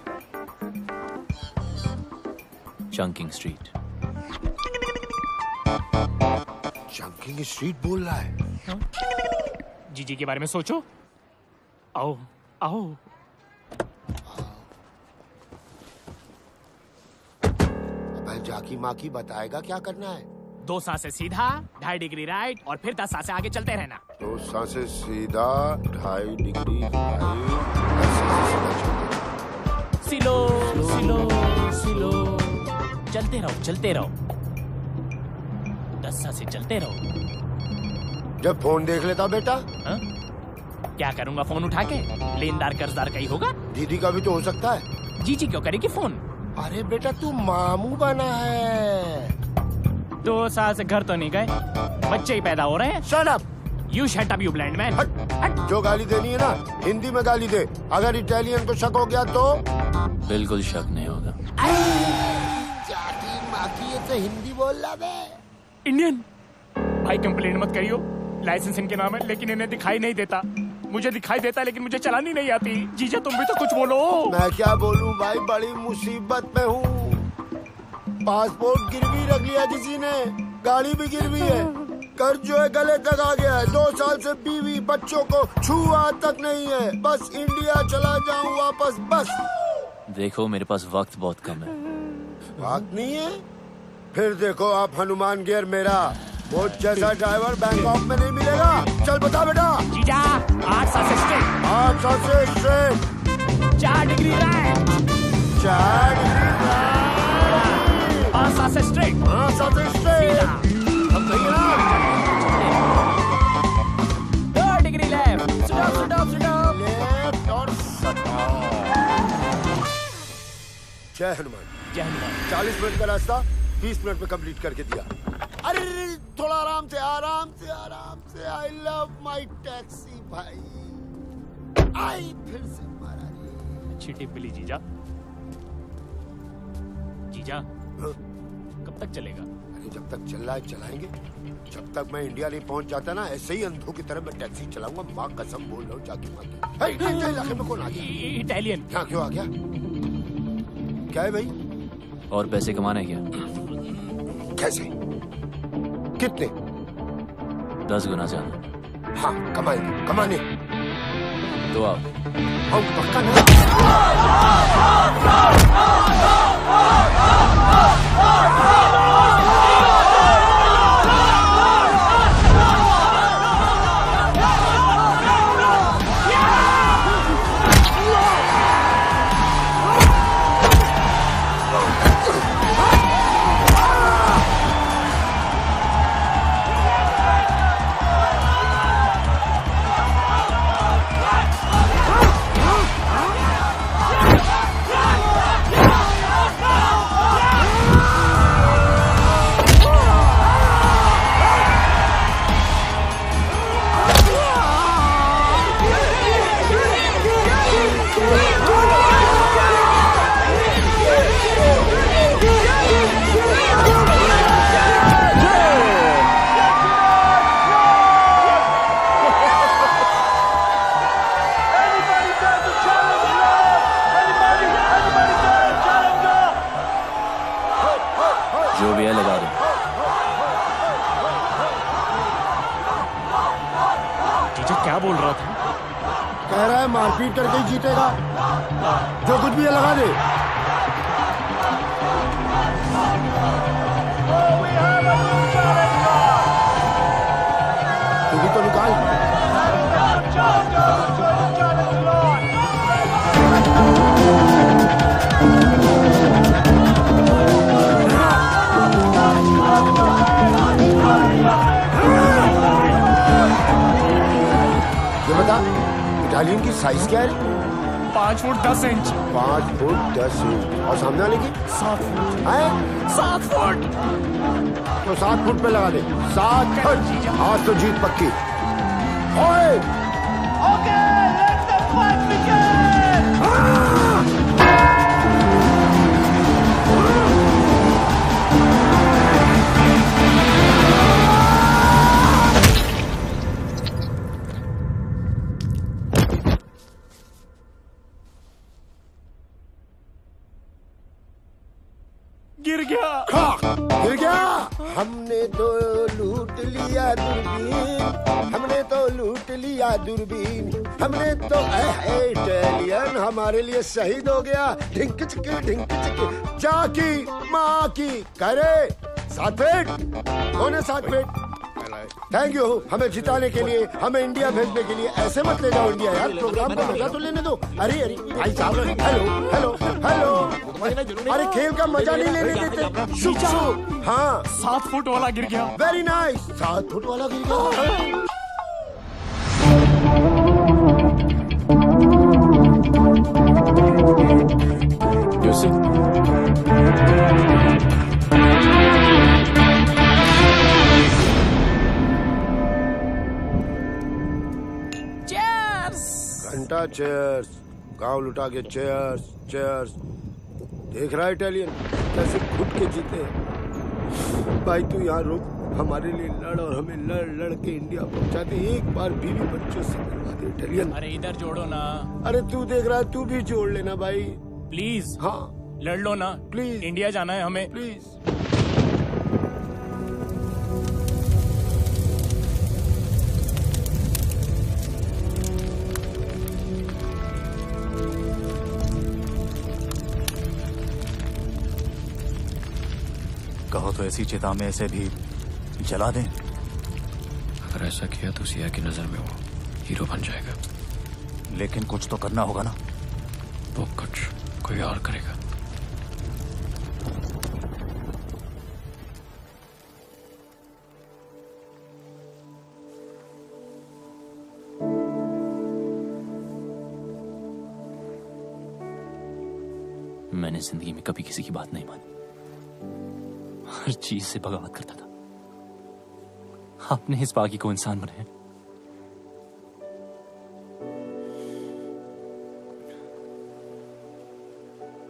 Chunking street. Chunking street बोल रहा है। जीजी के बारे में सोचो। आओ आओ। अब जाकी माकी बताएगा क्या करना है। 2 सांसें सीधा, 2.5 डिग्री राइट और फिर 10 सांसें आगे चलते रहना। 2 सांसें सीधा, 2.5 डिग्री राइट, 10 सांसें सीधा चलते। सिलो सिलो सिलो। चलते रहो चलते रहो। 10 सांसें चलते रहो। जब फोन देख लेता बेटा। हा? क्या करूंगा फोन उठा के? लेनदार कर्जदार का ही होगा। दीदी का भी तो हो सकता है। जीजी क्यों करेगी फोन? अरे बेटा तू मामू बना है। 2 साल से घर तो नहीं गए, बच्चे ही पैदा हो रहे हैं। Shut up! You shut up, you blind man. हट। जो गाली देनी है ना हिंदी में गाली दे। अगर इटालियन को शक हो गया तो बिल्कुल शक नहीं होगा। जाकी माकी ये तो हिंदी बोल रहा बे। इंडियन भाई कंप्लेंट मत करियो। लाइसेंस इनके नाम है लेकिन इन्हें दिखाई नहीं देता। मुझे दिखाई देता लेकिन मुझे चलानी नहीं आती। जीजा तुम भी तो कुछ बोलो। मैं क्या बोलूं भाई, बड़ी मुसीबत में हूँ। पासपोर्ट गिरवी रख लिया किसी ने, गाड़ी भी गिरवी है, कर्ज जो है गले तक आ गया है। 2 साल से बीवी बच्चों को छुआ तक नहीं है। बस इंडिया चला जाऊं वापस बस। देखो मेरे पास वक्त बहुत कम है। वक्त नहीं है? फिर देखो आप हनुमान गियर मेरा। वो जैसा ड्राइवर बैंकॉक में नहीं मिलेगा। चल बता बेटा। जीजा 8 सांसें स्ट्रेट। 8 सांसें straight. 4 degree right. 4 degree right. 5 सांसें स्ट्रेट। 5 सांसें स्ट्रेट। अब सही है ना? 2 डिग्री लेफ्ट। स्टॉप। लेफ्ट और जय हनुमान। जय हनुमान। 40 मिनट का रास्ता 20 मिनट में कंप्लीट करके दिया। अरे थोड़ा आराम से आराम से आराम से। आई लव माई टैक्सी भाई। आई फिर से मारा रे। अच्छी टिप मिली जीजा। जीजा कब तक चलेगा? अरे जब तक चल रहा है चलाएंगे। जब तक मैं इंडिया नहीं पहुंच जाता ना ऐसे ही अंधों की तरह मैं टैक्सी चलाऊंगा। माँ कसम बोल रहा हूँ जाके माँ। इलाके में कौन आ गया? इटालियन। क्या क्यों आ गया? क्या है भाई? और पैसे कमाने क्या? कैसे? कितने? 10 गुना ज्यादा। हाँ कमाएंगे, कमाने। तो आओ। पक्का जो भी है लगा दो। जीजा क्या बोल रहा था? कह रहा है मारपीट करके ही जीतेगा। जो कुछ भी है लगा दे। तू भी तो निकाल। ये बता इटालियन की साइज क्या है? 5 फुट 10 इंच। 5 foot 10 inch. और सामने वाले की? 7 फुट। है? 7 फुट। तो 7 फुट पे लगा दे। 7 फुट। आज तो जीत पक्की। ओए गिर गया। गिर गया। हमने तो लूट लिया दूरबीन, हमने तो लूट लिया दूरबीन, हमने तो इटालियन हमारे लिए शहीद हो गया। ढिंक चिके जाकी माँ की करे 7 फीट। कौन है 7 फीट? थैंक यू हमें जिताने के लिए, हमें इंडिया भेजने के लिए। ऐसे मत ले जाओ इंडिया यार, प्रोग्राम का मजा तो लेने दो। अरे अरे भाई साहब, हेलो हेलो हेलो। अरे खेल का मजा नहीं लेने देते। शुभ शुभ। हाँ 7 फुट वाला गिर गया। Very nice. 7 फुट वाला गिर गया। घंटा चेयर्स, गांव लुटा के चेयर्स चेयर्स। देख रहा है इटालियन कैसे घुट के जीते। भाई तू यहाँ रुक, हमारे लिए लड़ और हमें लड़ लड़ के इंडिया पहुंचा दे। एक बार बीवी बच्चों से करवा दे इटालियन। अरे इधर जोड़ो ना। अरे तू देख रहा है, तू भी जोड़ लेना भाई प्लीज। हाँ लड़ लो ना प्लीज। इंडिया जाना है हमें प्लीज। कहो तो ऐसी चिता में ऐसे भी जला दें। अगर ऐसा किया तो सिया की नजर में वो हीरो बन जाएगा। लेकिन कुछ तो करना होगा ना। वो कुछ कोई और करेगा। मैंने जिंदगी में कभी किसी की बात नहीं मानी, हर चीज से बगावत करता था। आपने इस बागी को इंसान बनाया।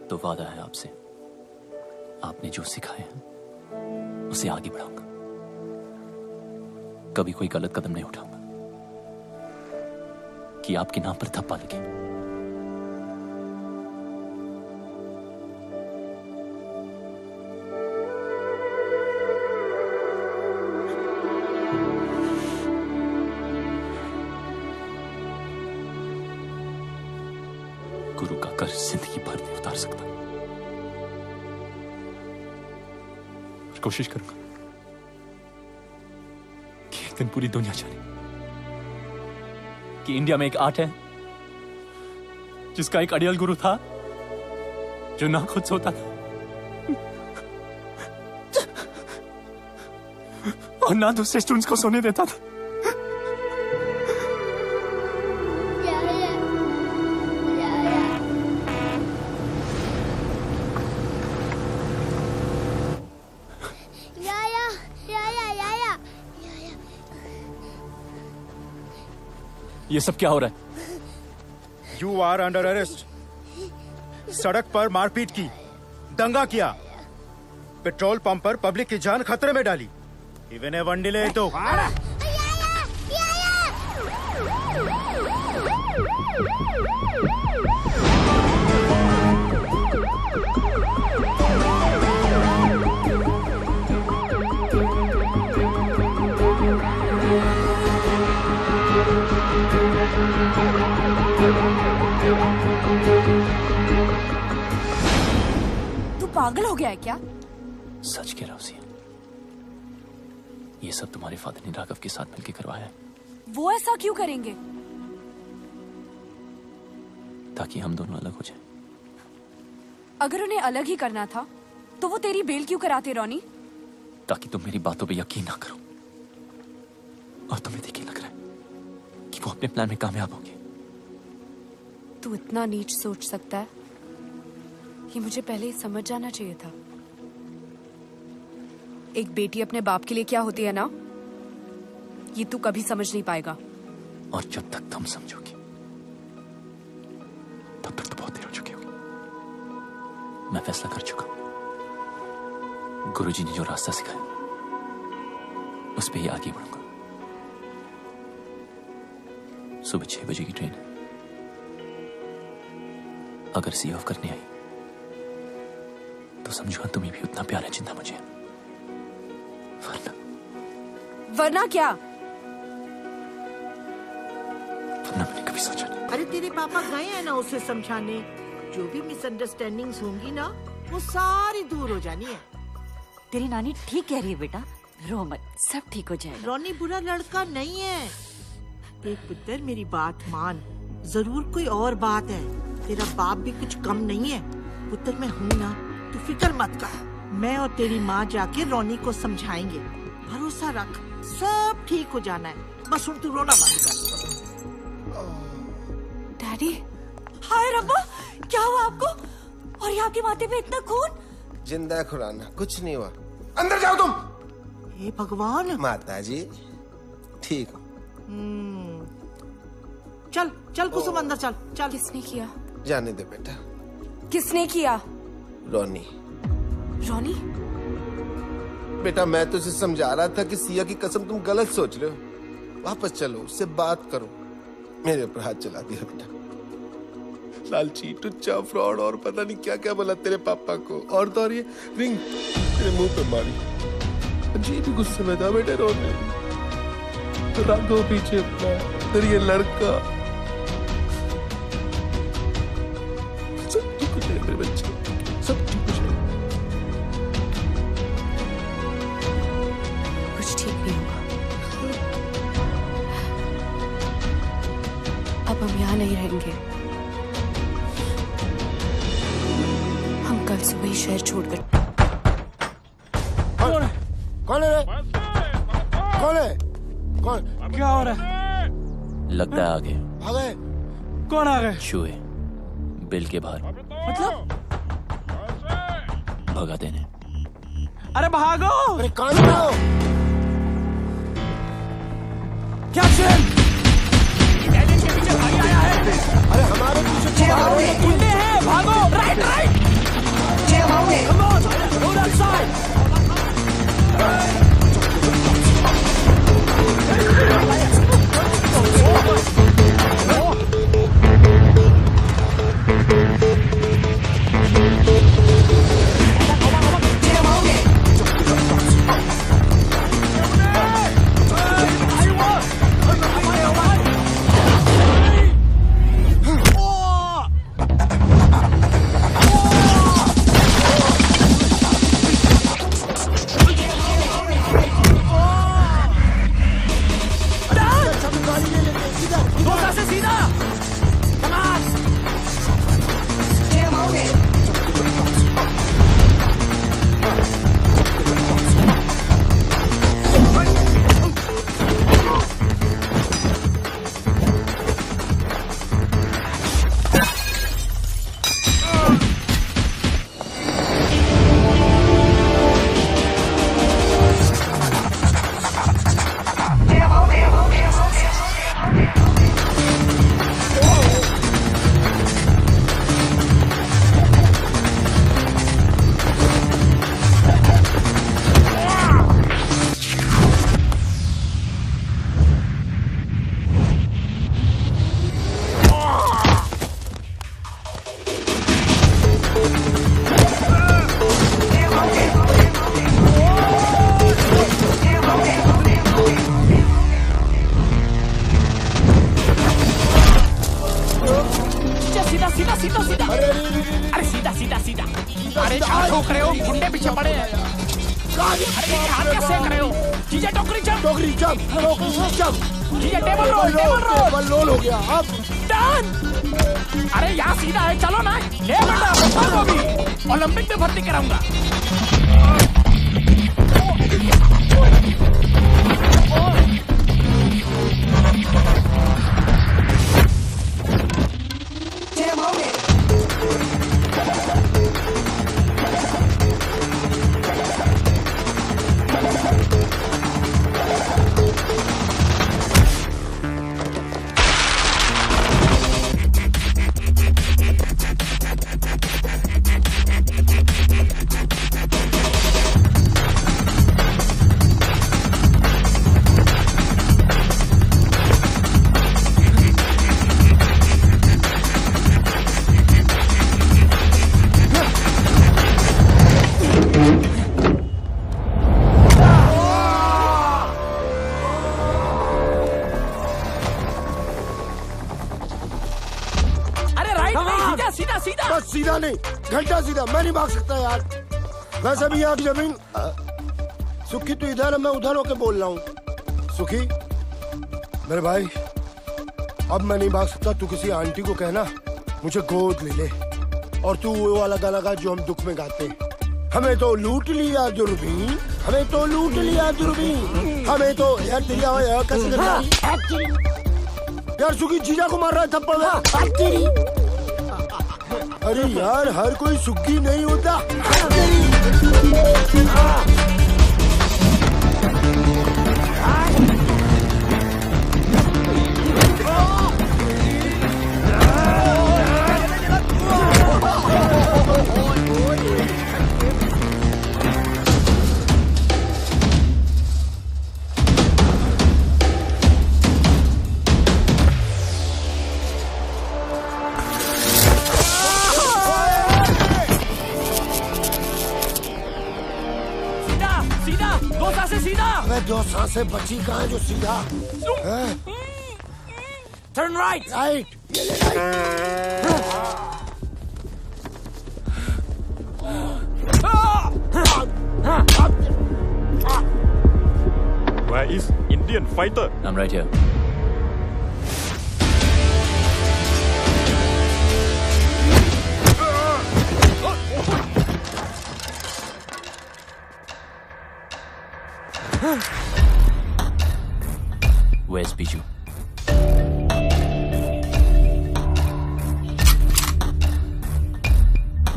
तो वादा है आपसे, आपने जो सिखाया है उसे आगे बढ़ाऊंगा। कभी कोई गलत कदम नहीं उठाऊंगा कि आपके नाम पर धब्बा लगे। गुरु का कर्ज जिंदगी भर नहीं उतार सकता, और कोशिश करूंगा कि एक दिन पूरी दुनिया जाने कि इंडिया में एक आर्ट है जिसका एक अड़ियल गुरु था जो ना खुद सोता था और ना दूसरे स्टूडेंट्स को सोने देता था। ये सब क्या हो रहा है? You are under arrest. सड़क पर मारपीट की, दंगा किया, पेट्रोल पंप पर पब्लिक की जान खतरे में डाली। इवन ए वन डिले तो तू पागल हो गया है क्या? सच कह रहा हूं सिया, ये सब तुम्हारे फादर ने राघव के साथ मिलकर करवाया है। वो ऐसा क्यों करेंगे? ताकि हम दोनों अलग हो जाएं। अगर उन्हें अलग ही करना था तो वो तेरी बेल क्यों कराते रोनी? ताकि तुम मेरी बातों पे यकीन ना करो और तुम्हें देखिए लग रहा है कि वो अपने प्लान में कामयाब होंगे। तू इतना नीच सोच सकता है, ये मुझे पहले ही समझ जाना चाहिए था। एक बेटी अपने बाप के लिए क्या होती है ना, ये तू कभी समझ नहीं पाएगा। और जब तक तुम समझोगी तब तक तो बहुत देर हो चुकी होगी। मैं फैसला कर चुका हूं। गुरुजी ने जो रास्ता सिखाया उस पे ही आगे बढ़ूंगा। सुबह 6 बजे की ट्रेन है। अगर सी ऑफ करने आई तो समझो तुम्हें भी उतना प्यार है जितना मुझे है। वरना क्या? वरना मैंने कभी सोचा नहीं। अरे तेरे पापा गए हैं ना उसे समझाने। जो भी मिसअंडरस्टैंडिंग्स होंगी ना वो सारी दूर हो जानी है। तेरी नानी ठीक कह रही है बेटा, रो मत, सब ठीक हो जाएगा। रोनी बुरा लड़का नहीं है। देख पुत्र, मेरी बात मान, जरूर कोई और बात है। तेरा बाप भी कुछ कम नहीं है। पुत्र मैं हूँ ना, तू फिक्र मत कर। मैं और तेरी माँ जाके रोनी को समझाएंगे। भरोसा रख, सब ठीक हो जाना है। बस उन तू रोना बंद कर। डैडी, हाय रब्बा, क्या हुआ आपको? और ये आपके माथे पे इतना खून? जिंदा खुराना, कुछ नहीं हुआ। अंदर जाओ तुम। हे भगवान। माता जी ठीक हो? चल चल कुसुम अंदर चल चल। किसने किया? जाने दे बेटा। किसने किया? रोनी। रोनी? बेटा मैं तुझे समझा रहा था कि सिया की कसम तुम गलत सोच रहे हो। वापस चलो, उससे बात करो। मेरे ऊपर हाथ चला दिया बेटा। लालची, टुच्चा, फ्रॉड और पता नहीं क्या क्या बोला तेरे पापा को। और तो और ये रिंग तेरे मुंह पे मारी। अजीब ही गुस्से में था बेटे रोने। तो रख दो पीछे अपना। तेरी ये लड़का सब कुछ है मेरे बच्चे, सब कुछ है। कुछ ठीक नहीं होगा। अब हम यहाँ नहीं रहेंगे। हम कल सुबह ही शहर छोड़कर। कौन है? कौन है? कौन है? कौन? क्या हो रहा है? लगता है आगे। आ गए? कौन आ गए? चूहे बिल के बाहर। मतलब? भगा देने। अरे भागो! अरे कौन हो? कैप्टन! के पीछे भाई आया है। अरे हमारे पीछे गुंडे हैं, भागो! Right right! Come on, go that side! अरे क्या ठोक रहे हो? गुंडे पीछे पड़े हैं। अरे ये हाथ क्या सेक रहे हो? जीजा टोकरी जंप। टोकरी जंप। जीजा टेबल रोल हो गया। अब डन। अरे यहाँ सीधा है, चलो ना। ले बेटा, बता दो अभी। ओलंपिक में भर्ती कराऊंगा। सीधा नहीं, घंटा सीधा। मैं नहीं भाग सकता यार। वैसे भी यहाँ की जमीन। सुखी तू इधर है, मैं उधर होके बोल रहा हूँ। सुखी मेरे भाई, अब मैं नहीं भाग सकता। तू किसी आंटी को कहना मुझे गोद ले ले, और तू वो वाला गाना गा जो हम दुख में गाते हैं। हमें तो लूट लिया दूरबीन, हमें तो लूट लिया दूरबीन, हमें तो यार कैसे यार सुखी जीजा को मार रहा है थप्पड़ में। अरे यार हर कोई सुखी नहीं होता। दो सांसें बची कहाँ है जो सीधा? Turn right. Right. Where is Indian fighter? I'm right here. Where's Biju?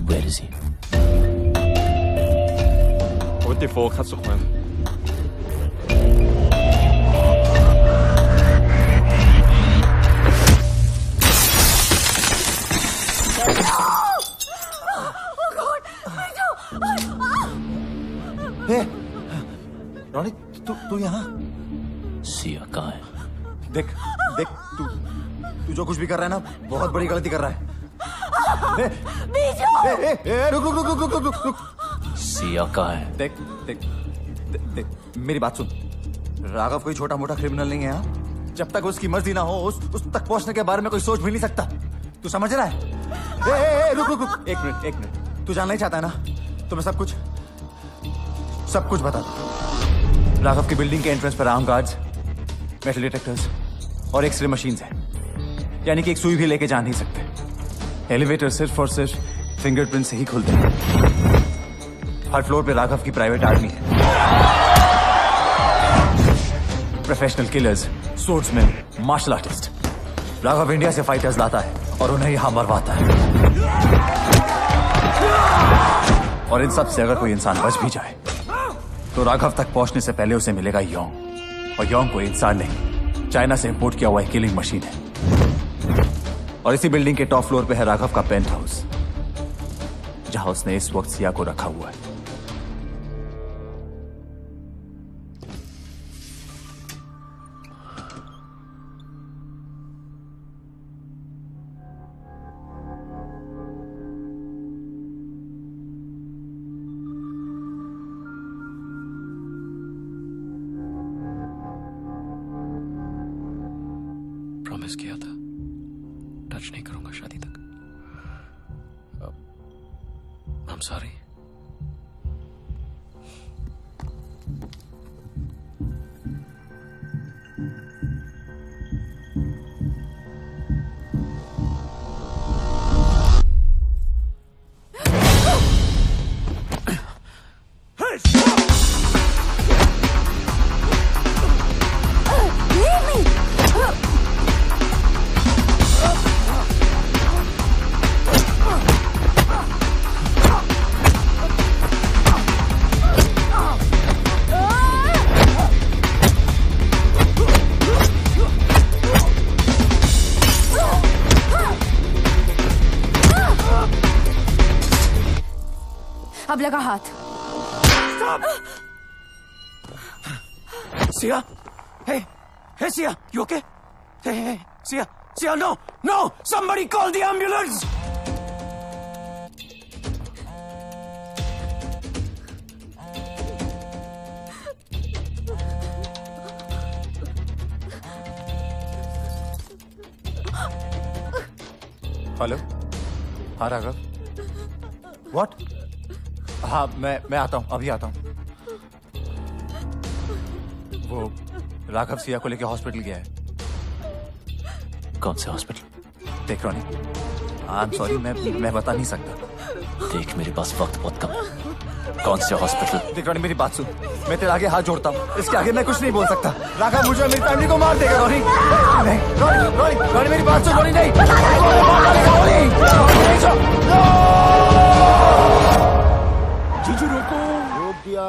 Where is he? 44 cut Sukman. Ronnie, तू यहाँ? सिया कहाँ है? देख देख, तू जो कुछ भी कर रहा है ना, बहुत बड़ी गलती कर रहा है। रुक। सिया कहाँ है? देख, मेरी बात सुन। राघव कोई छोटा मोटा क्रिमिनल नहीं है। हाँ, जब तक उसकी मर्जी ना हो उस तक पहुंचने के बारे में कोई सोच भी नहीं सकता। तू समझ रहा है? रुक। एक मिनट। तू जानना ही चाहता है ना, तो मैं सब कुछ बता दूं। राघव की बिल्डिंग के एंट्रेंस पर आर्म गार्ड्स, मेटल डिटेक्टर्स और एक्सरे मशीन्स हैं। यानी कि एक सुई भी लेके जा नहीं सकते। एलिवेटर सिर्फ और सिर्फ फिंगरप्रिंट से ही खुलते हैं। हर फ्लोर पे राघव की प्राइवेट आर्मी है। Professional killers, swordsman, martial artist. Raghav India से फाइटर्स लाता है और उन्हें यहां मरवाता है। और इन सब से अगर कोई इंसान बच भी जाए तो राघव तक पहुंचने से पहले उसे मिलेगा योंग। और योंग कोई इंसान नहीं, चाइना से इंपोर्ट किया हुआ एक किलिंग मशीन है। और इसी बिल्डिंग के टॉप फ्लोर पे है राघव का पेंट हाउस, जहां उसने इस वक्त सिया को रखा हुआ है। प्रॉमिस किया था टच नहीं करूंगा शादी तक। I'm sorry. अब लगा हाथ। Sia? Hey, Sia, you okay? Hey, Sia, no! Somebody call the ambulance! Hello, हाँ राघव। व्हाट? हाँ मैं आता हूँ, अभी आता हूँ। वो राघव सिया को लेके हॉस्पिटल गया है। कौन से हॉस्पिटल? देख रॉनी, आई एम सॉरी, मैं बता नहीं सकता। देख मेरे पास वक्त बहुत कम है। कौन से हॉस्पिटल? देख रॉनी, मेरी बात सुन, मैं तेरे आगे हाथ जोड़ता हूँ, इसके आगे मैं कुछ नहीं बोल सकता। राघव मुझे और मेरी फैमिली को मार देगा। रॉनी नहीं, रॉनी मेरी बात सुन। रॉनी नहीं, जीजू रोको। रोक दिया।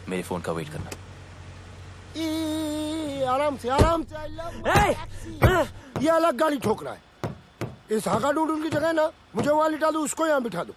मेरे फोन का वेट करना। आराम से ये अलग गाड़ी ठोक रहा है। इस हाका डूडूल की जगह ना मुझे वहां लिटा दो, उसको यहाँ बिठा दो।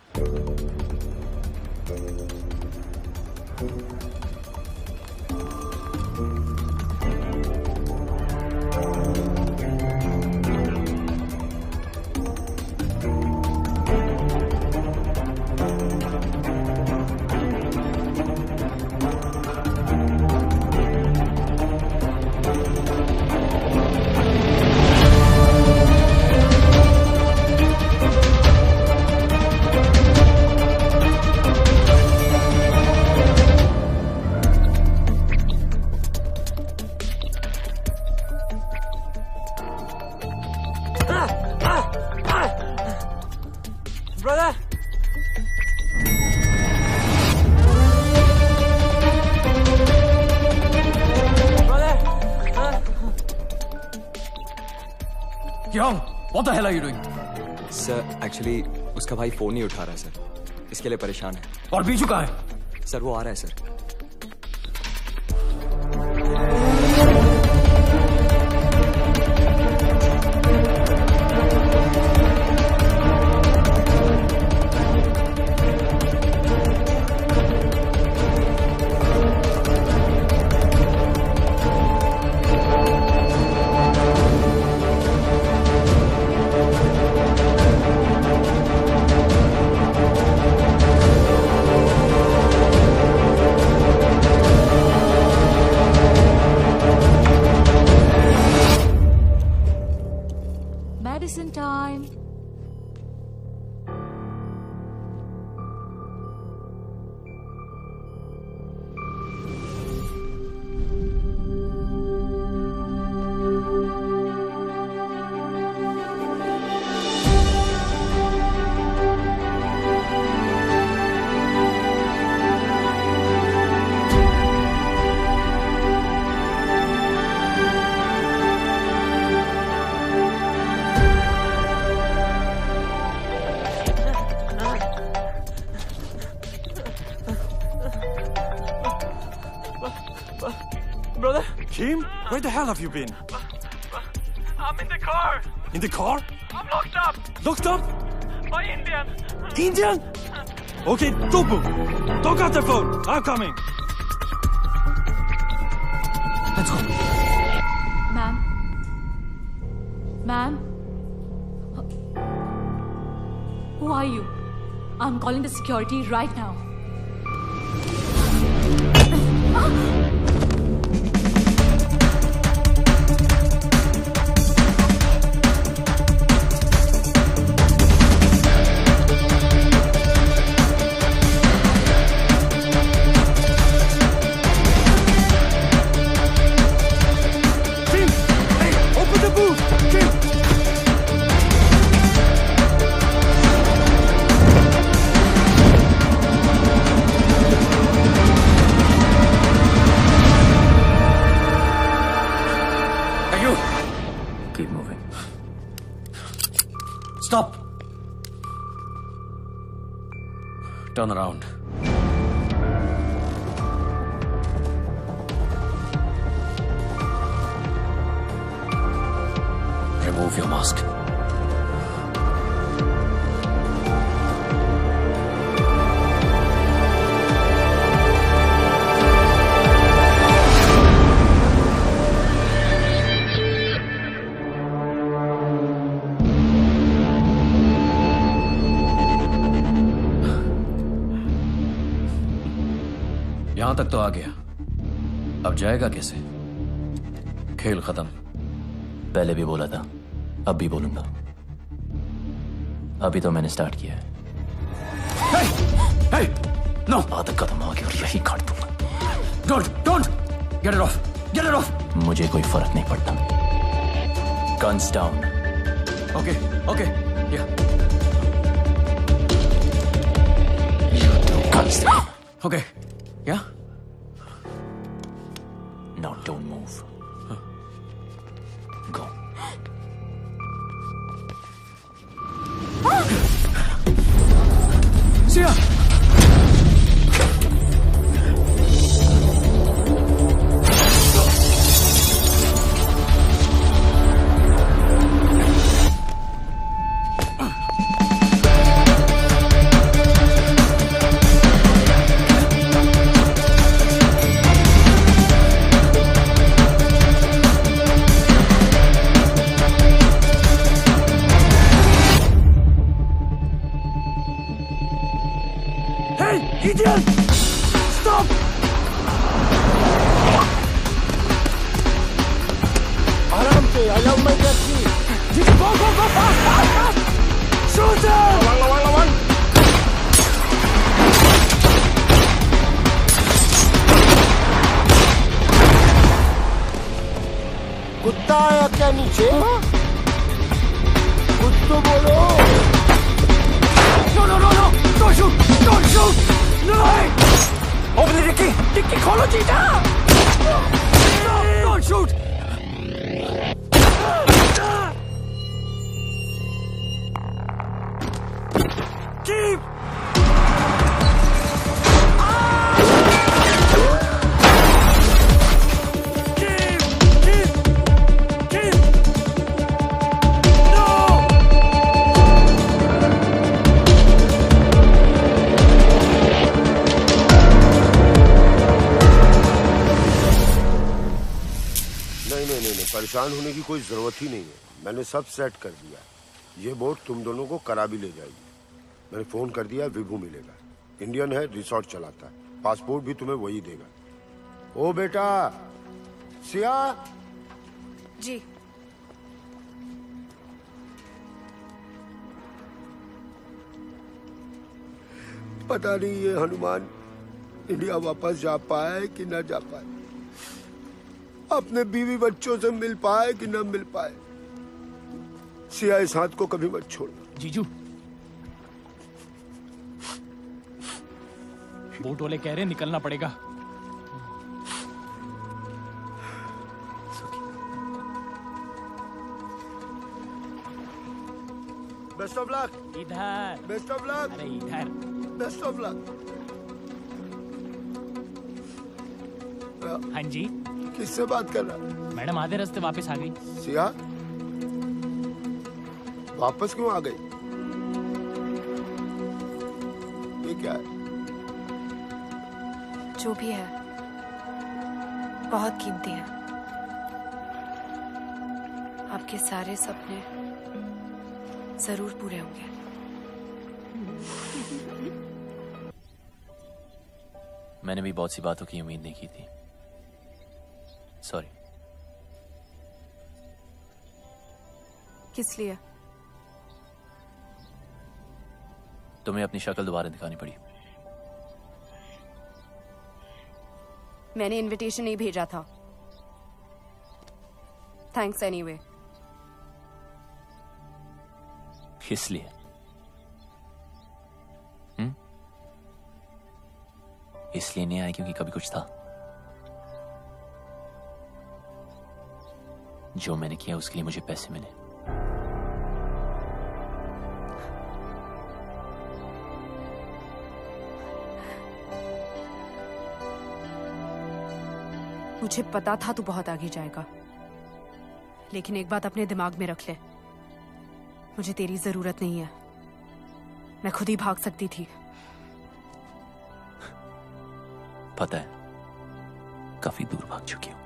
What the hell are you doing? Sir actually उसका भाई फोन नहीं उठा रहा है सर, इसके लिए परेशान है। और बीजू कहाँ है? सर वो आ रहा है sir. Medicine time. Brother? Kim? Where the hell have you been? I'm in the car. In the car? I'm locked up. Locked up? By Indian. Indian? Okay, don't move. Don't cut the phone. I'm coming. Let's go. Ma'am? Ma'am? Who are you? I'm calling the security right now. Keep moving. Stop. Turn around. Remove your mask. यहां तक तो आ गया, अब जाएगा कैसे? खेल खत्म। पहले भी बोला था, अब भी बोलूंगा। अभी तो मैंने स्टार्ट किया है। Hey! No! आधा कदम आगे और यही काट दूंगा। Don't! Get it off! Get it off! मुझे कोई फर्क नहीं पड़ता। Guns down. Okay. Yeah. Guns down. Okay. Yeah? Now don't move. Go. Sia! Idiot! Stop! आराम से, I love my taxi. Go fast! Shoot him! Lawan. कुत्ता आया क्या नीचे? कुछ तो बोलो. No! Don't shoot! No! Open the dicky! Dicky, खोलो चीटा! No! Don't shoot! Keep! नहीं, परेशान होने की कोई जरूरत ही नहीं है। मैंने सब सेट कर दिया। ये बोट तुम दोनों को करा भी ले जाएगी। मैंने फोन कर दिया, विभू मिलेगा। इंडियन है, रिसोर्ट चलाता है। पासपोर्ट भी तुम्हें वही देगा। ओ बेटा, सिया। जी। पता नहीं ये हनुमान इंडिया वापस जा पाए कि ना जा पाए, अपने बीवी बच्चों से मिल पाए कि ना मिल पाए। सिया, इस हाथ को कभी मत छोड़ना। जीजू, बोट वाले कह रहे निकलना पड़ेगा। Best of luck. इधर। Best of luck. अरे इधर। Best of luck. हाँ जी। किससे बात कर रहा? मैडम आधे रास्ते वापस आ गई। सिया, वापस क्यों आ गई? ये क्या है? जो भी है बहुत कीमती है। आपके सारे सपने जरूर पूरे होंगे। मैंने भी बहुत सी बातों की उम्मीद नहीं की थी। सॉरी। किस लिए? तुम्हें अपनी शक्ल दोबारा दिखानी पड़ी। मैंने इनविटेशन नहीं भेजा था। Thanks anyway. इसलिए इसलिए नहीं आया क्योंकि कभी कुछ था। जो मैंने किया उसके लिए मुझे पैसे मिले। मुझे पता था तू बहुत आगे जाएगा, लेकिन एक बात अपने दिमाग में रख ले, मुझे तेरी जरूरत नहीं है। मैं खुद ही भाग सकती थी। पता है, काफी दूर भाग चुकी हूं।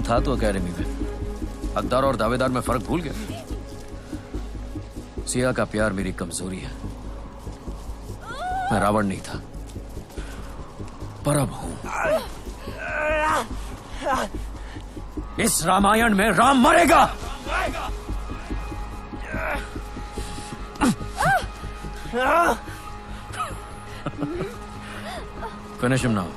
टाइम था तो अकेडमी में हकदार और दावेदार में फर्क भूल गया। सिया का प्यार मेरी कमजोरी है। मैं रावण नहीं था, पर अब हूं। इस रामायण में राम मरेगा। Finish him now.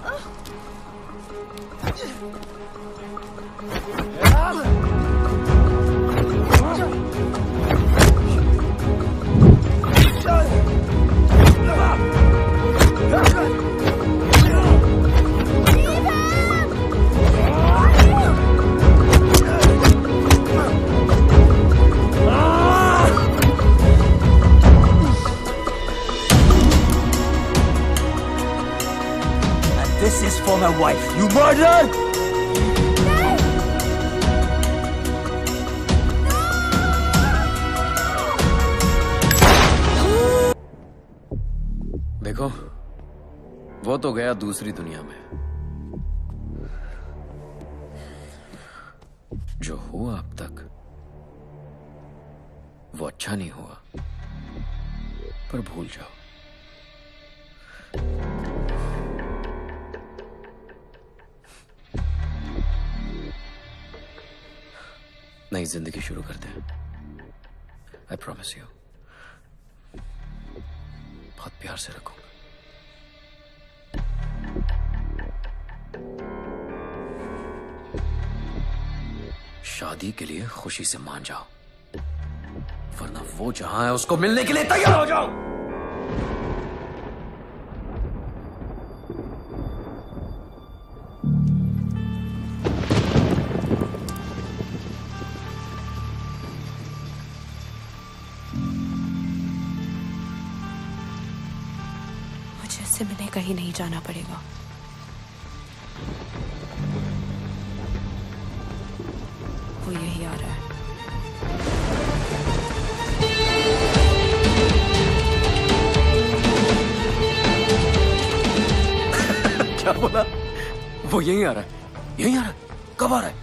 This is for my wife. You murdered! देखो, वो तो गया दूसरी दुनिया में। जो हुआ अब तक वो अच्छा नहीं हुआ, पर भूल जाओ। नई जिंदगी शुरू करते हैं। आई प्रॉमिस यू, बहुत प्यार से रखूंगा। शादी के लिए खुशी से मान जाओ, वरना वो जहां है उसको मिलने के लिए तैयार हो जाओ। से मिलने कहीं नहीं जाना पड़ेगा। वो यही आ रहा है। क्या बोला? वो यही आ रहा है? यही आ रहा है? कब आ रहा है?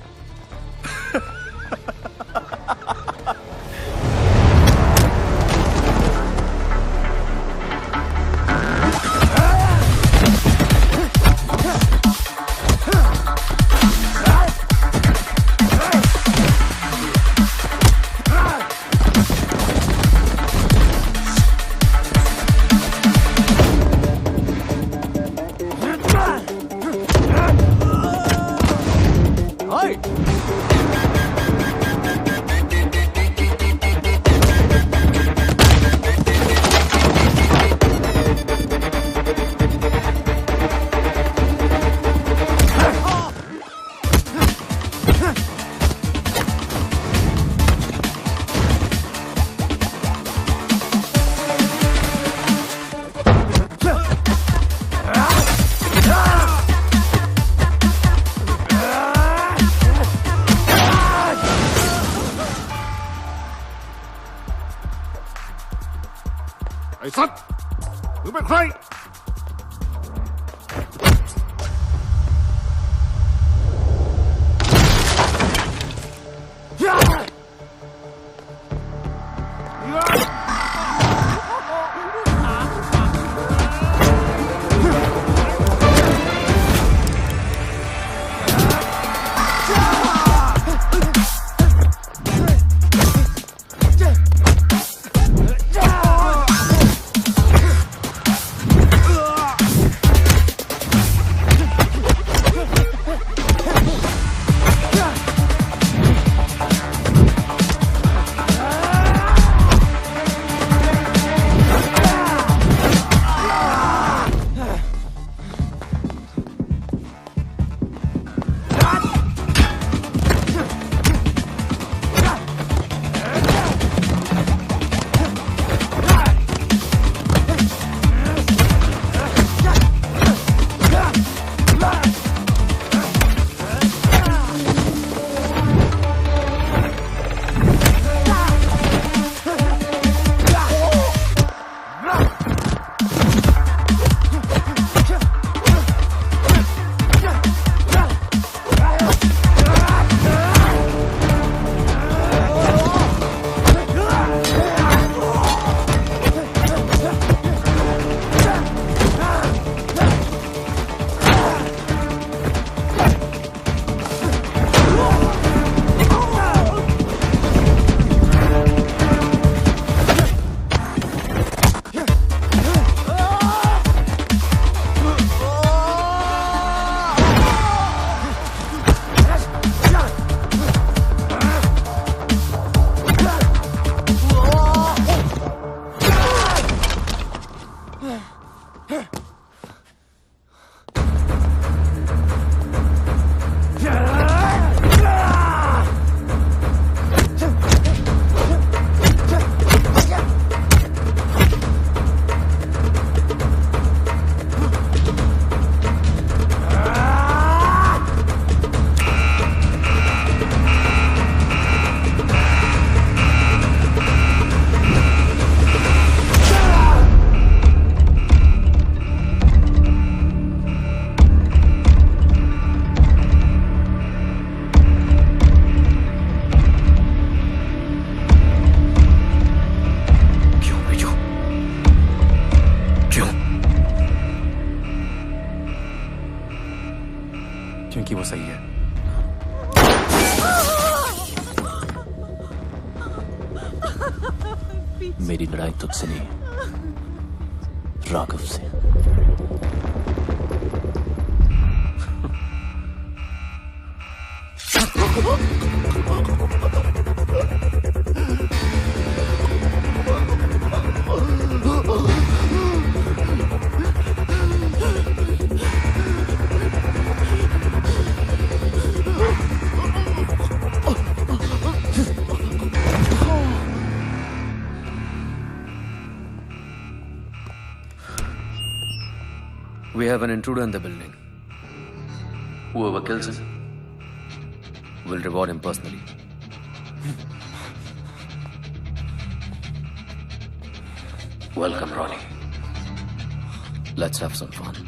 मेरी लड़ाई तुझसे नहीं, राघव से। We have an intruder in the building. Whoever kills him will reward him personally. Welcome, Ronnie. Let's have some fun.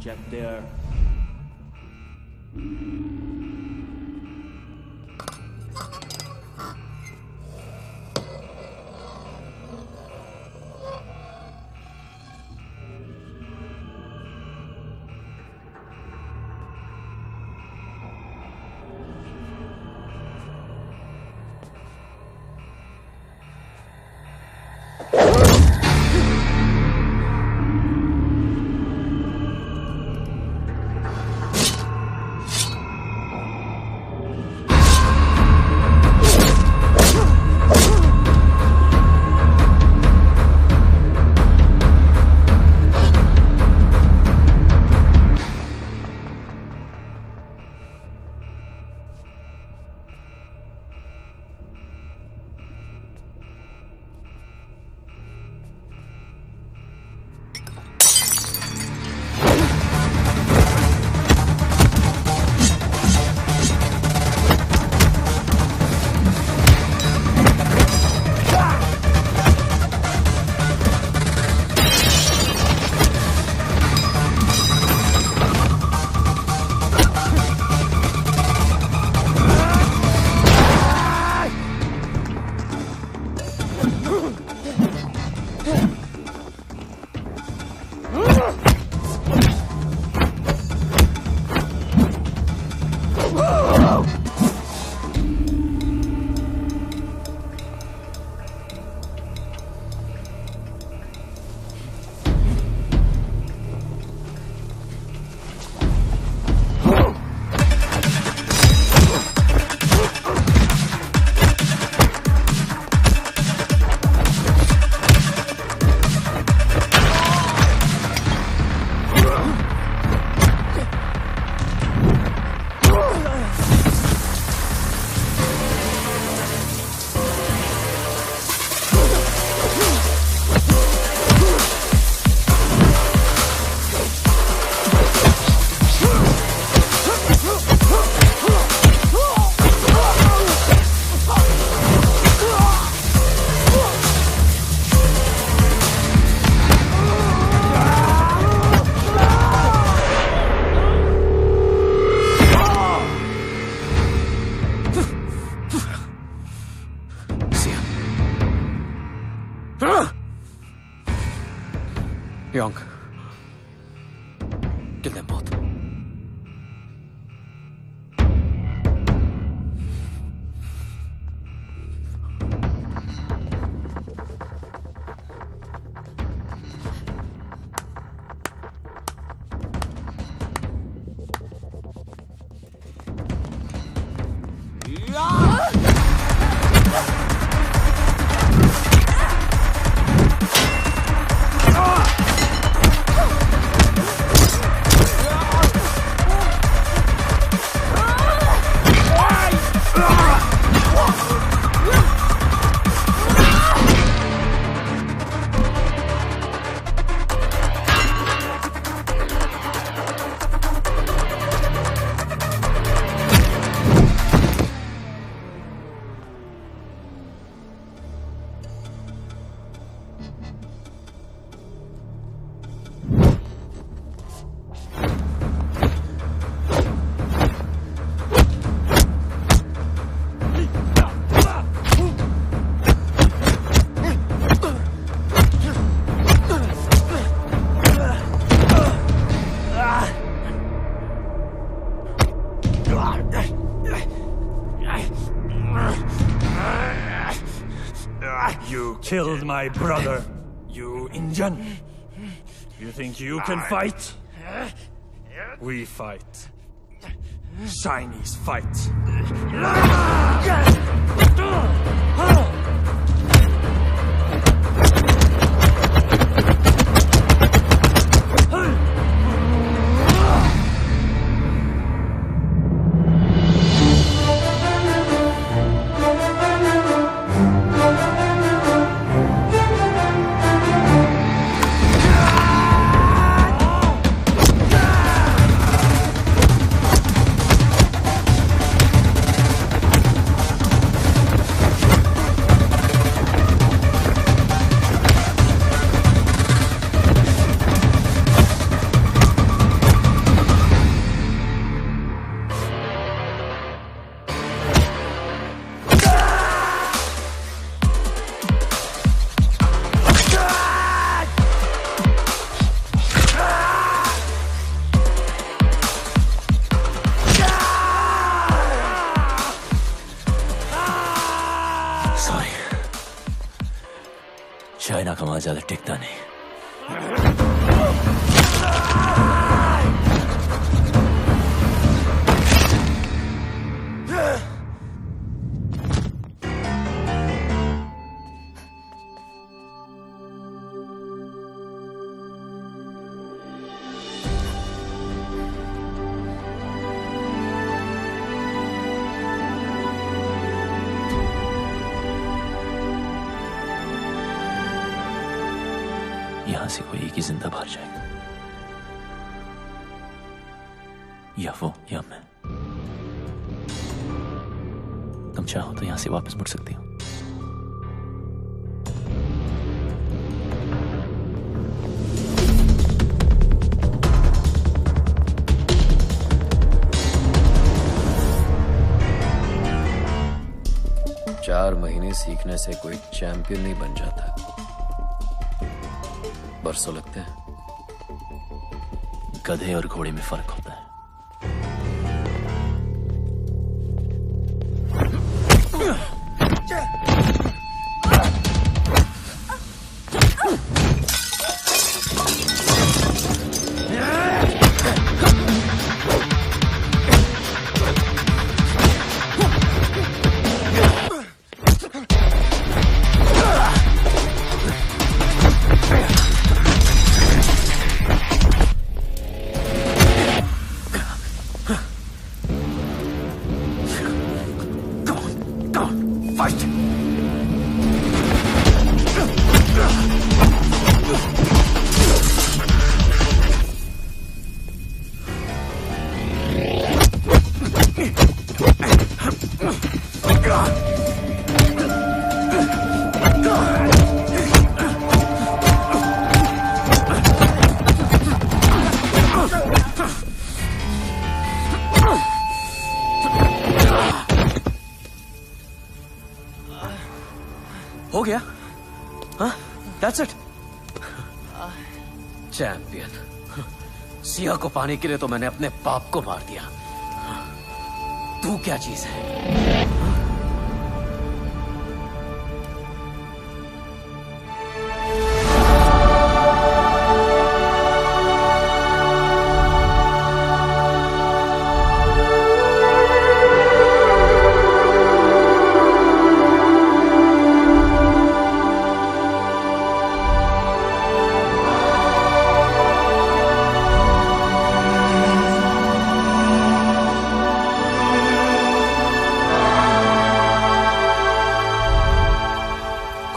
Check there. Young. Kill them both. You killed my brother, you Indian. You think you can fight? We fight. Chinese fight. China का माल ज्यादा टिकता नहीं। यहां से कोई एक ही जिंदा बाहर जाएगा, या वो या मैं। तुम चाहो तो यहां से वापस मुड़ सकती हो। चार महीने सीखने से कोई चैंपियन नहीं बन जाता, बरसों लगते हैं। गधे और घोड़े में फर्क होता है। हो गया? हाँ? That's it. चैंपियन। सिया को पाने के लिए तो मैंने अपने बाप को मार दिया। तू क्या चीज है?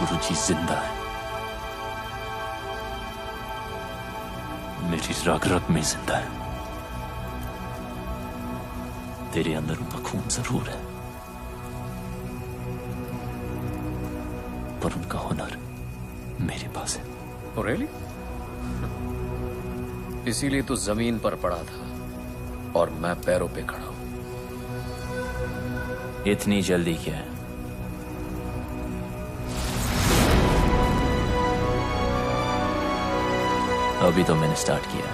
गुरुजी जिंदा है, मेरी रग रग में जिंदा है। तेरे अंदर उनका खून जरूर है, पर उनका हुनर मेरे पास है। Oh, really? इसीलिए तू जमीन पर पड़ा था और मैं पैरों पे खड़ा हूं। इतनी जल्दी क्या है? अभी तो मैंने स्टार्ट किया।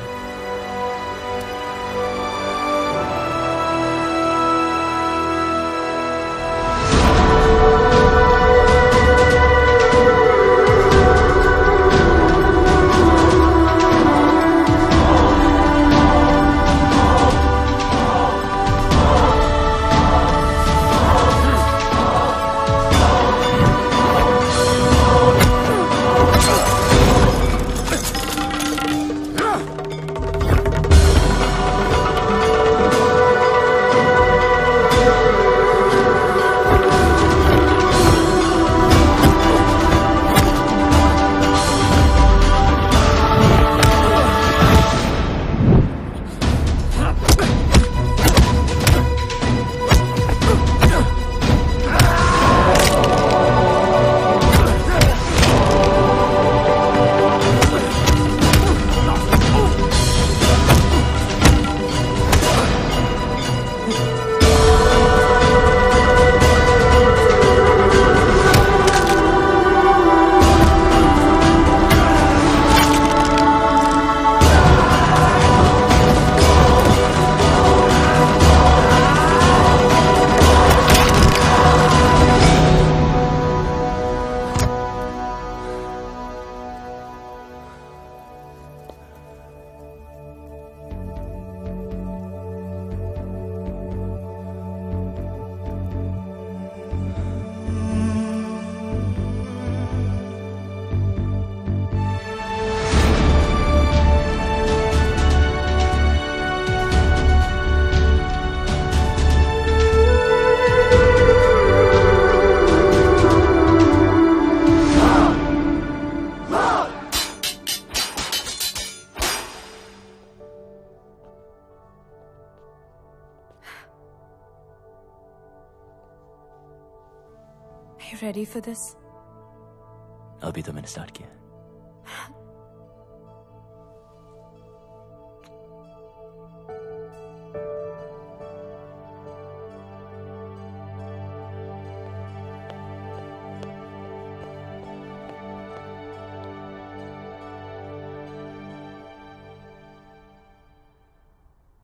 you ready for this? अभी तो मैंने स्टार्ट किया है।